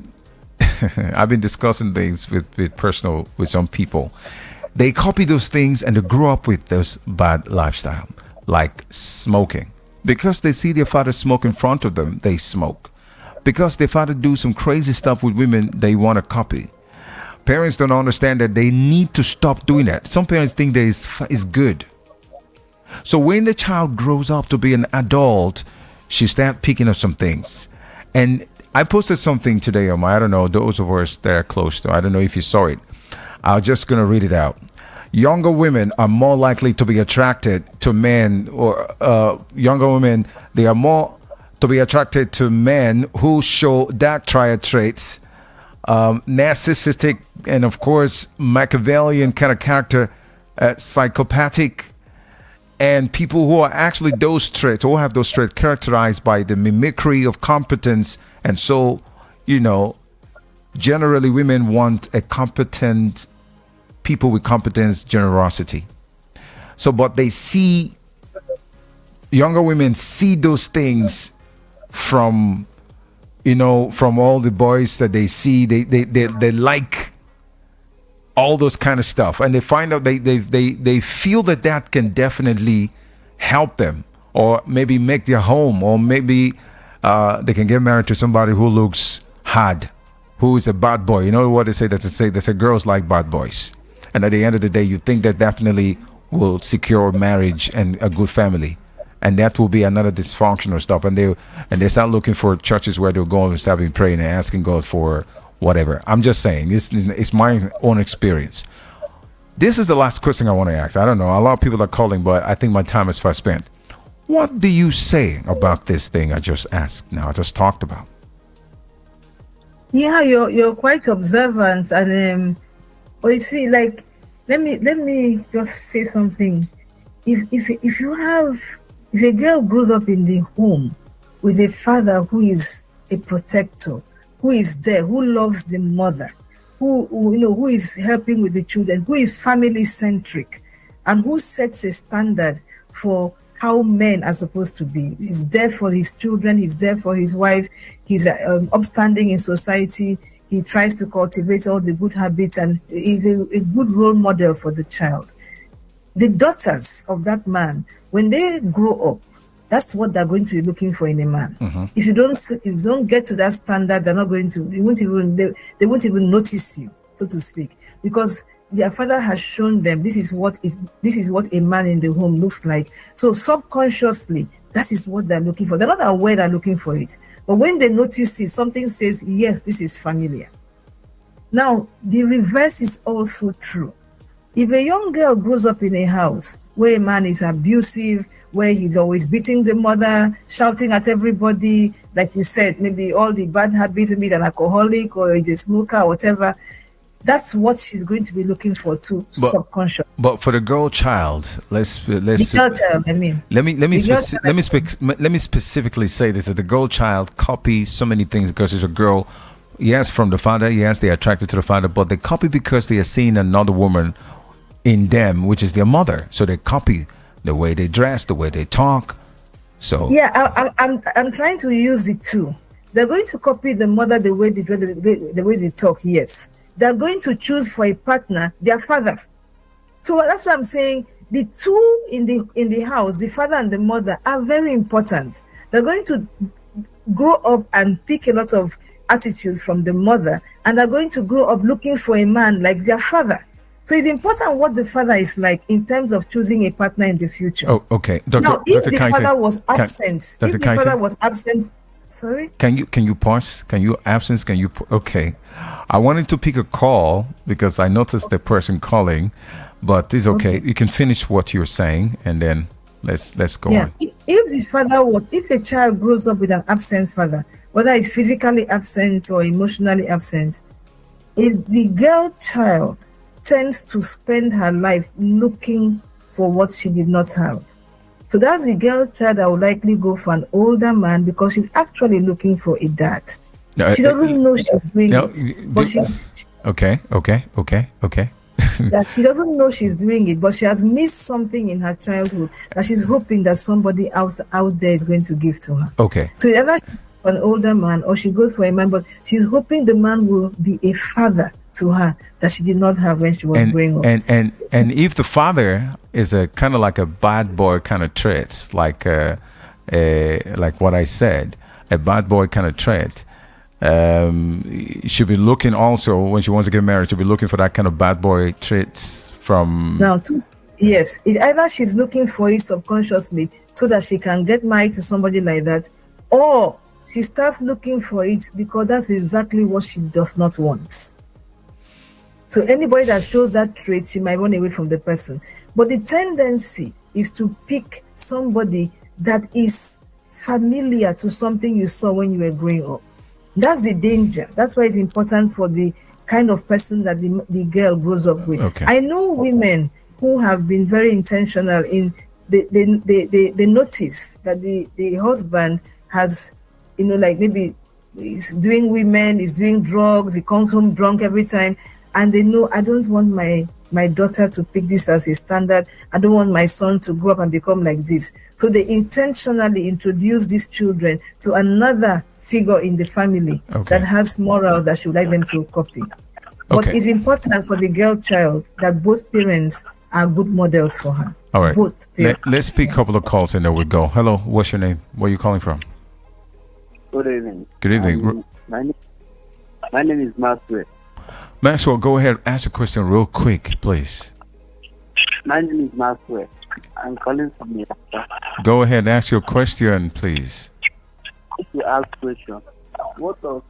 been discussing things with some people. They copy those things and they grew up with those bad lifestyle, like smoking. Because they see their father smoke in front of them, they smoke. Because their father do some crazy stuff with women, they want to copy. Parents don't understand that they need to stop doing that. Some parents think that is good. So when the child grows up to be an adult, she starts picking up some things. And I posted something today on I don't know, those of us that are close to, I don't know if you saw it. I'm just going to read it out. Younger women are more likely to be attracted to men, or younger women, they are more to be attracted to men who show dark triad traits, narcissistic, and of course, Machiavellian kind of character, psychopathic, and people who are actually those traits, or have those traits characterized by the mimicry of competence. And so, generally women want a competent people with competence, generosity. So, but they see, younger women see those things from all the boys that they see. They like all those kind of stuff, and they find out they feel that can definitely help them, or maybe make their home, or maybe they can get married to somebody who looks hard, who is a bad boy. You know what they say? They say girls like bad boys. And at the end of the day, you think that definitely will secure marriage and a good family. And that will be another dysfunctional stuff. And they start looking for churches where they'll go and start praying and asking God for whatever. I'm just saying, it's my own experience. This is the last question I want to ask. I don't know. A lot of people are calling, but I think my time is fast spent. What do you say about this thing I just asked now, I just talked about? Yeah, you're quite observant, and but you see, like, let me just say something. If a girl grows up in the home with a father who is a protector, who is there, who loves the mother, who is helping with the children, who is family centric, and who sets a standard for how men are supposed to be. He's there for his children, he's there for his wife, he's upstanding in society, he tries to cultivate all the good habits, and is a good role model for the child. The daughters of that man, when they grow up, that's what they're going to be looking for in a man. Mm-hmm. If you don't get to that standard, they won't even notice you, so to speak, because their father has shown them this is what a man in the home looks like. So subconsciously, that is what they're looking for. They're not aware they're looking for it, but when they notice it, something says, yes, this is familiar. Now, the reverse is also true. If a young girl grows up in a house where a man is abusive, where he's always beating the mother, shouting at everybody, like you said, maybe all the bad habits, maybe an alcoholic or a smoker or whatever, that's what she's going to be looking for too, subconscious. But for the girl child, let's the girl child, I mean. Let me specifically say this: that the girl child copies so many things because she's a girl. Yes, from the father. Yes, they're attracted to the father, but they copy because they are seeing another woman in them, which is their mother. So they copy the way they dress, the way they talk. So yeah, I'm trying to use the two. They're going to copy the mother, the way they dress, the way they talk. Yes, they're going to choose for a partner their father. So that's why I'm saying the two in the house, the father and the mother, are very important. They're going to grow up and pick a lot of attitudes from the mother, and are going to grow up looking for a man like their father. So it's important what the father is like in terms of choosing a partner in the future. Oh, okay. Now, if Dr. the Kaite, father was absent, Dr. Kaite? Sorry? Can you pause? Okay. I wanted to pick a call because I noticed the person calling, but it's okay. You can finish what you're saying and then let's go on. If a child grows up with an absent father, whether it's physically absent or emotionally absent, the girl child tends to spend her life looking for what she did not have. So that's the girl child that will likely go for an older man because she's actually looking for a dad. She doesn't know she's doing it, but Okay. that she doesn't know she's doing it, but she has missed something in her childhood that she's hoping that somebody else out there is going to give to her. Okay. So either an older man or she goes for a man, but she's hoping the man will be a father to her that she did not have when she was growing up. And if the father is a kind of like a bad boy kind of trait, like what I said, a bad boy kind of trait, she'll be looking also when she wants to get married. She'll be looking for that kind of bad boy traits from. Now, yes, either she's looking for it subconsciously so that she can get married to somebody like that, or she starts looking for it because that's exactly what she does not want. So anybody that shows that trait, she might run away from the person. But the tendency is to pick somebody that is familiar to something you saw when you were growing up. That's the danger. That's why it's important for the kind of person that the girl grows up with. Okay. I know women who have been very intentional in they notice that the husband has, like maybe he's doing women, he's doing drugs, he comes home drunk every time. And they know, I don't want my daughter to pick this as a standard. I don't want my son to grow up and become like this. So they intentionally introduce these children to another figure in the family that has morals that she would like them to copy. But it's important for the girl child that both parents are good models for her. All right. Both parents. Let's pick a couple of calls and then we go. Hello, what's your name? Where are you calling from? Good evening. Good evening. My name is Maxwell. Maxwell, go ahead. Ask a question real quick, please. My name is Maxwell. I'm calling from Miranda. Go ahead. Ask your question, please. If you ask question, what of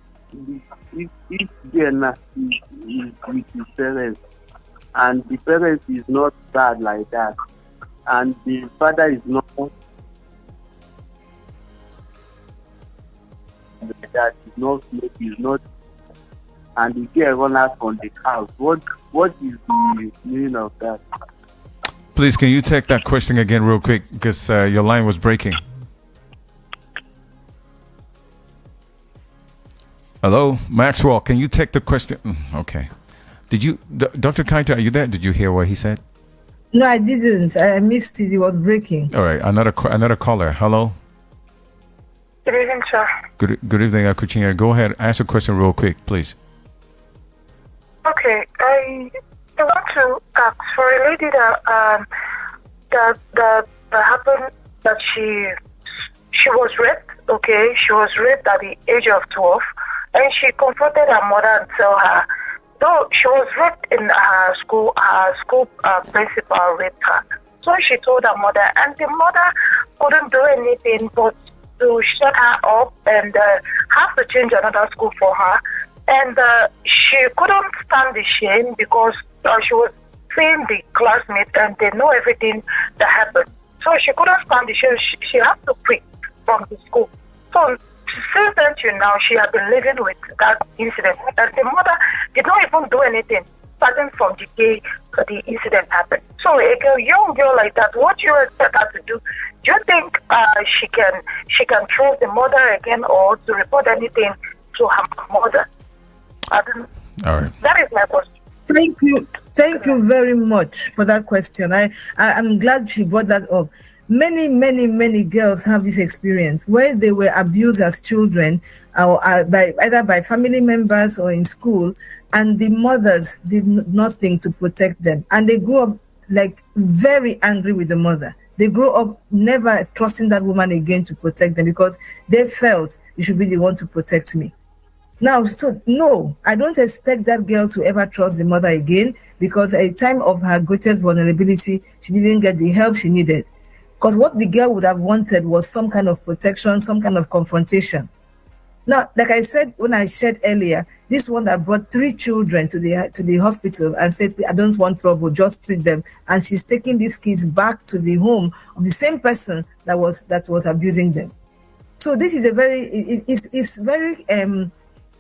if Diana is with his parents and the parents is not bad like that and the father is not that is not and the girl run out from the house. What is the meaning of that? Please, can you take that question again real quick because your line was breaking. Hello, Maxwell, can you take the question? Okay. Did you, Dr. Kaite, are you there? Did you hear what he said? No, I didn't. I missed it. It was breaking. All right, another caller. Hello. Good evening, sir. Good evening, Akuchinya. Go ahead, ask a question real quick, please. Okay, I want to ask for a lady that happened that she was raped. Okay, she was raped at the age of 12, and she confronted her mother and tell her. Though she was raped in her school principal raped her. So she told her mother, and the mother couldn't do anything but to shut her up and have to change another school for her. And she couldn't stand the shame because she was seeing the classmates and they know everything that happened. So she couldn't stand the shame. She had to quit from the school. So since then till now, she had been living with that incident. And the mother did not even do anything, starting from the day the incident happened. So a young girl like that, what do you expect her to do? Do you think she can trust the mother again or to report anything to her mother? All right. That is my question. Thank you very much for that question. I'm glad she brought that up. Many girls have this experience where they were abused as children, or either by family members or in school, and the mothers did nothing to protect them, and they grew up like very angry with the mother. They grow up never trusting that woman again to protect them because they felt you should be the one to protect me. Now, so no, I don't expect that girl to ever trust the mother again because at the time of her greatest vulnerability, she didn't get the help she needed. Because what the girl would have wanted was some kind of protection, some kind of confrontation. Now, like I said when I shared earlier, this one that brought 3 children to the hospital and said, I don't want trouble, just treat them. And she's taking these kids back to the home of the same person that was abusing them. So this is a very, it's very,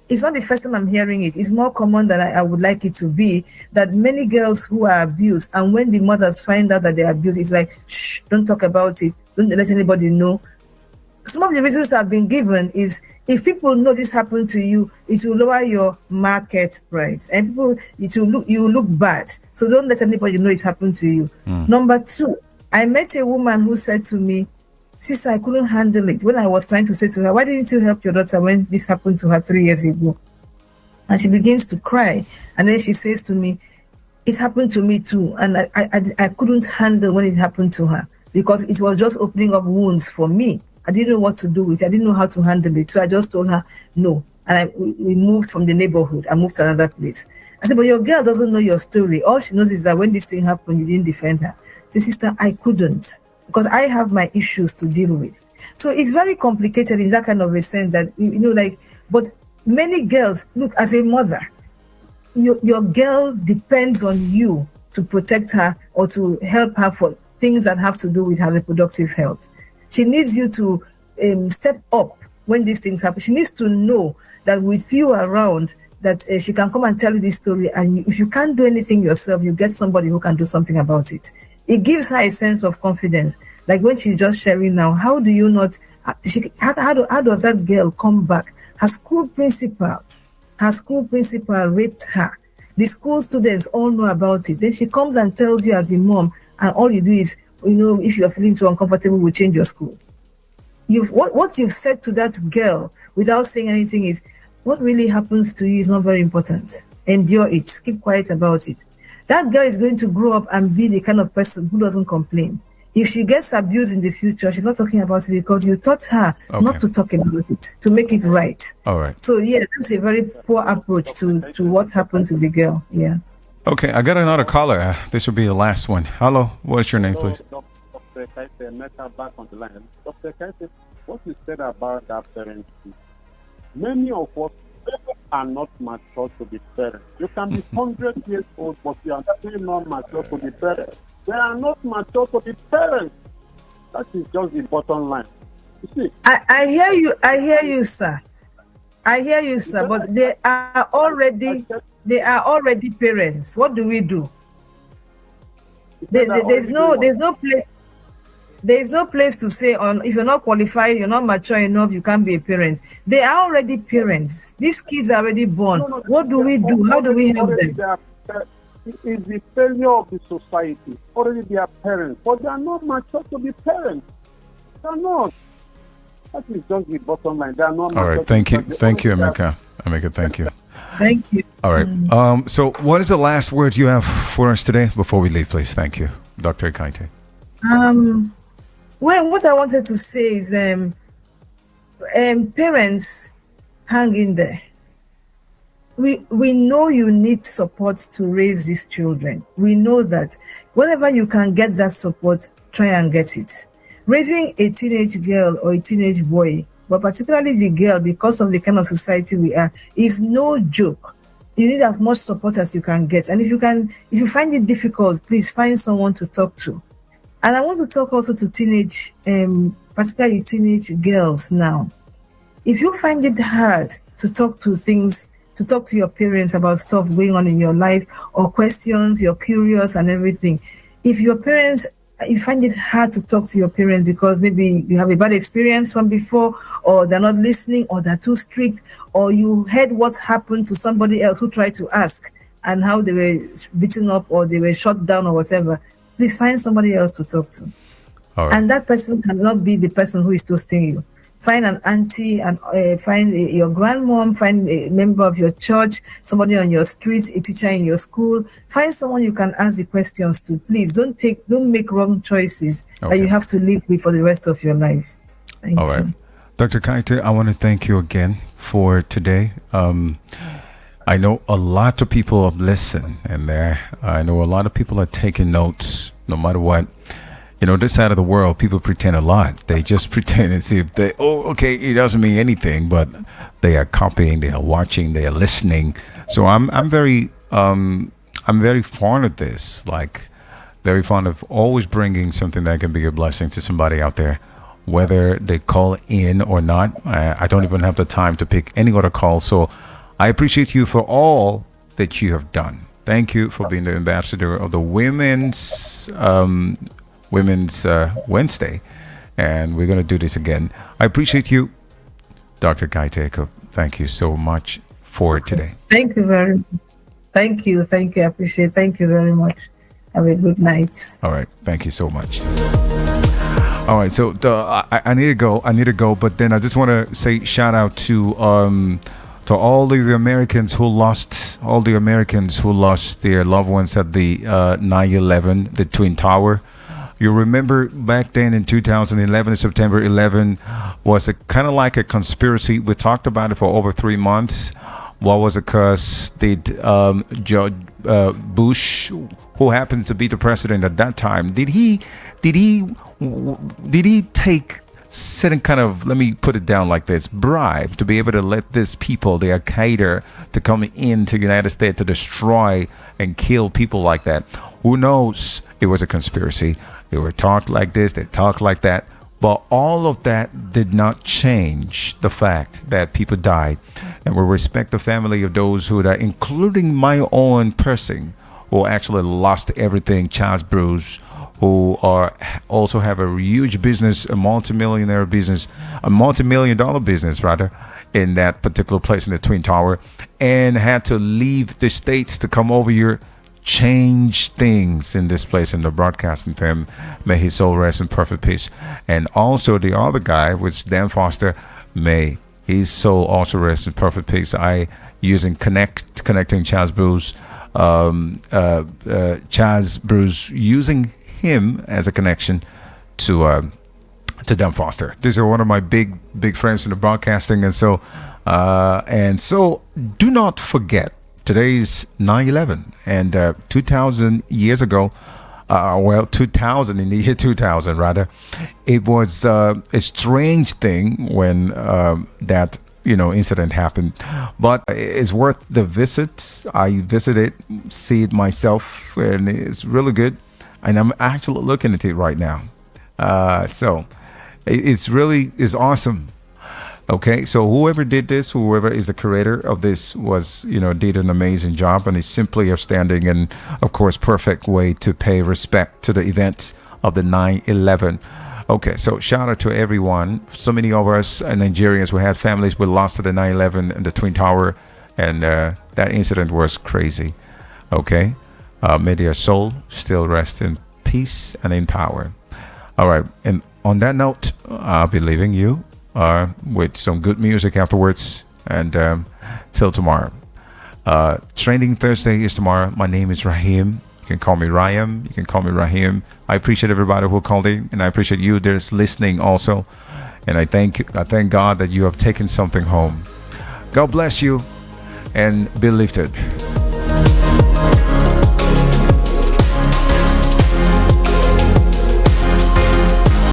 it's not the first time I'm hearing it. It's more common than I would like it to be, that many girls who are abused, and when the mothers find out that they're abused, it's like, shh, don't talk about it. Don't let anybody know. Some of the reasons I've been given is if people know this happened to you, it will lower your market price, and you will look bad. So don't let anybody know it happened to you. Number 2, I met a woman who said to me, sister, I couldn't handle it. When I was trying to say to her, why didn't you help your daughter when this happened to her 3 years ago? And she begins to cry. And then she says to me, it happened to me too. And I couldn't handle when it happened to her because it was just opening up wounds for me. I didn't know what to do with it. I didn't know how to handle it. So I just told her no. And we moved from the neighborhood. I moved to another place. I said, but your girl doesn't know your story. All she knows is that when this thing happened, you didn't defend her. The sister, I couldn't because I have my issues to deal with. So it's very complicated in that kind of a sense that, but many girls, look, as a mother, your girl depends on you to protect her or to help her for things that have to do with her reproductive health. She needs you to step up when these things happen. She needs to know that with you around, that she can come and tell you this story. And if you can't do anything yourself, you get somebody who can do something about it. It gives her a sense of confidence. Like when she's just sharing now, how do you not, how does that girl come back? Her school principal raped her. The school students all know about it. Then she comes and tells you as a mom, and all you do is, if you're feeling too uncomfortable, we'll change your school. What you've said to that girl without saying anything is, what really happens to you is not very important. Endure it. Keep quiet about it. That girl is going to grow up and be the kind of person who doesn't complain. If she gets abused in the future, she's not talking about it because you taught her not to talk about it, to make it right. All right. So, yeah, that's a very poor approach to what happened to the girl. Yeah. Okay, I got another caller. This will be the last one. Hello, what's your name, please? Dr. Kaite, Meta back on the line. Dr. Kaite, what you said about that parenting, many of us are not mature to be parents. You can be 100 years old, but you are still not mature to be parents. They are not mature to be parents. That is just the bottom line. You see? I hear you, sir. But they are already parents. What do we do? There's no place to say if you're not qualified, you're not mature enough, you can't be a parent. They are already parents. These kids are already born. What do we do? How do we help them? It's the failure of the society. Already they are parents, but they are not mature to be parents. They are not. That is just the bottom line. They are not mature. All right, thank you, Emeka. Emeka, thank you. Thank you. All right. So what is the last word you have for us today before we leave, please? Thank you, Dr. Kaite. Well, what I wanted to say is, parents, hang in there. We know you need support to raise these children. We know that. Whenever you can get that support, try and get it. Raising a teenage girl or a teenage boy, but particularly the girl, because of the kind of society we are, is no joke. You need as much support as you can get. And if you find it difficult, please find someone to talk to. And I want to talk also to teenage, particularly teenage girls now. If you find it hard to talk to your parents about stuff going on in your life or questions, you're curious and everything. If your parents, you find it hard to talk to your parents because maybe you have a bad experience from before, or they're not listening, or they're too strict, or you heard what happened to somebody else who tried to ask and how they were beaten up or they were shot down or whatever, please find somebody else to talk to. All right. And that person cannot be the person who is toasting you. Find an auntie and find your grandmom, find a member of your church, somebody on your street, a teacher in your school. Find someone you can ask the questions to. Please don't make wrong choices that you have to live with for the rest of your life. Thank All you. right. Dr. Kaite, I want to thank you again for today. I know a lot of people have listened, and I know a lot of people are taking notes no matter what. You know, this side of the world, people pretend a lot. They just pretend and see if it doesn't mean anything, but they are copying, they are watching, they are listening. So I'm very fond of this, like very fond of always bringing something that can be a blessing to somebody out there, whether they call in or not. I don't even have the time to pick any other call. So I appreciate you for all that you have done. Thank you for being the ambassador of the Women's Wednesday, and we're going to do this again. I appreciate you, Dr. Kaite. Thank you so much for today. Thank you very much. Thank you. I appreciate it. Thank you very much. Have a good night. All right. Thank you so much. All right. So I need to go. But then I just want to say shout out to all the Americans who lost their loved ones at the 9/11, the Twin Tower. You remember back then in 2011, September 11 was kind of like a conspiracy. We talked about it for over 3 months. What was it? Because George Bush, who happened to be the president at that time, did he take certain kind of, let me put it down like this, bribe to be able to let these people, the Al-Qaeda, to come into the United States to destroy and kill people like that? Who knows? It was a conspiracy. They were talked like this, they talked like that. But all of that did not change the fact that people died. And we respect the family of those who died, including my own person who actually lost everything, Charles Bruce, who also have a huge business, a multi-million-dollar business, rather, in that particular place in the Twin Tower, and had to leave the States to come over here, change things in this place in the broadcasting firm. May his soul rest in perfect peace. And also the other guy, which Dan Foster, may his soul also rest in perfect peace. Connecting Charles Bruce, using him as a connection to Dan Foster. These are one of my big friends in the broadcasting, and so do not forget, today's 9/11, and 2,000 years ago, 2000, in the year 2000 rather, it was a strange thing when that incident happened, but it's worth the visit. I visited, see it myself, and it's really good, and I'm actually looking at it right now. So it's awesome. Okay, so whoever did this, whoever is the creator of this, did an amazing job, and it's simply outstanding, and of course perfect way to pay respect to the events of the 9/11. Okay, so shout out to everyone. So many of us Nigerians who had families who lost to the 9/11 and the Twin Tower, and that incident was crazy. Okay, may their soul still rest in peace and in power. All right, and on that note, I'll be leaving you with some good music afterwards, and till tomorrow. Training Thursday is tomorrow. My name is Rahim. You can call me Ryan. You can call me Rahim. I appreciate everybody who called in, and I appreciate you that's listening also. And I thank God that you have taken something home. God bless you, and be lifted.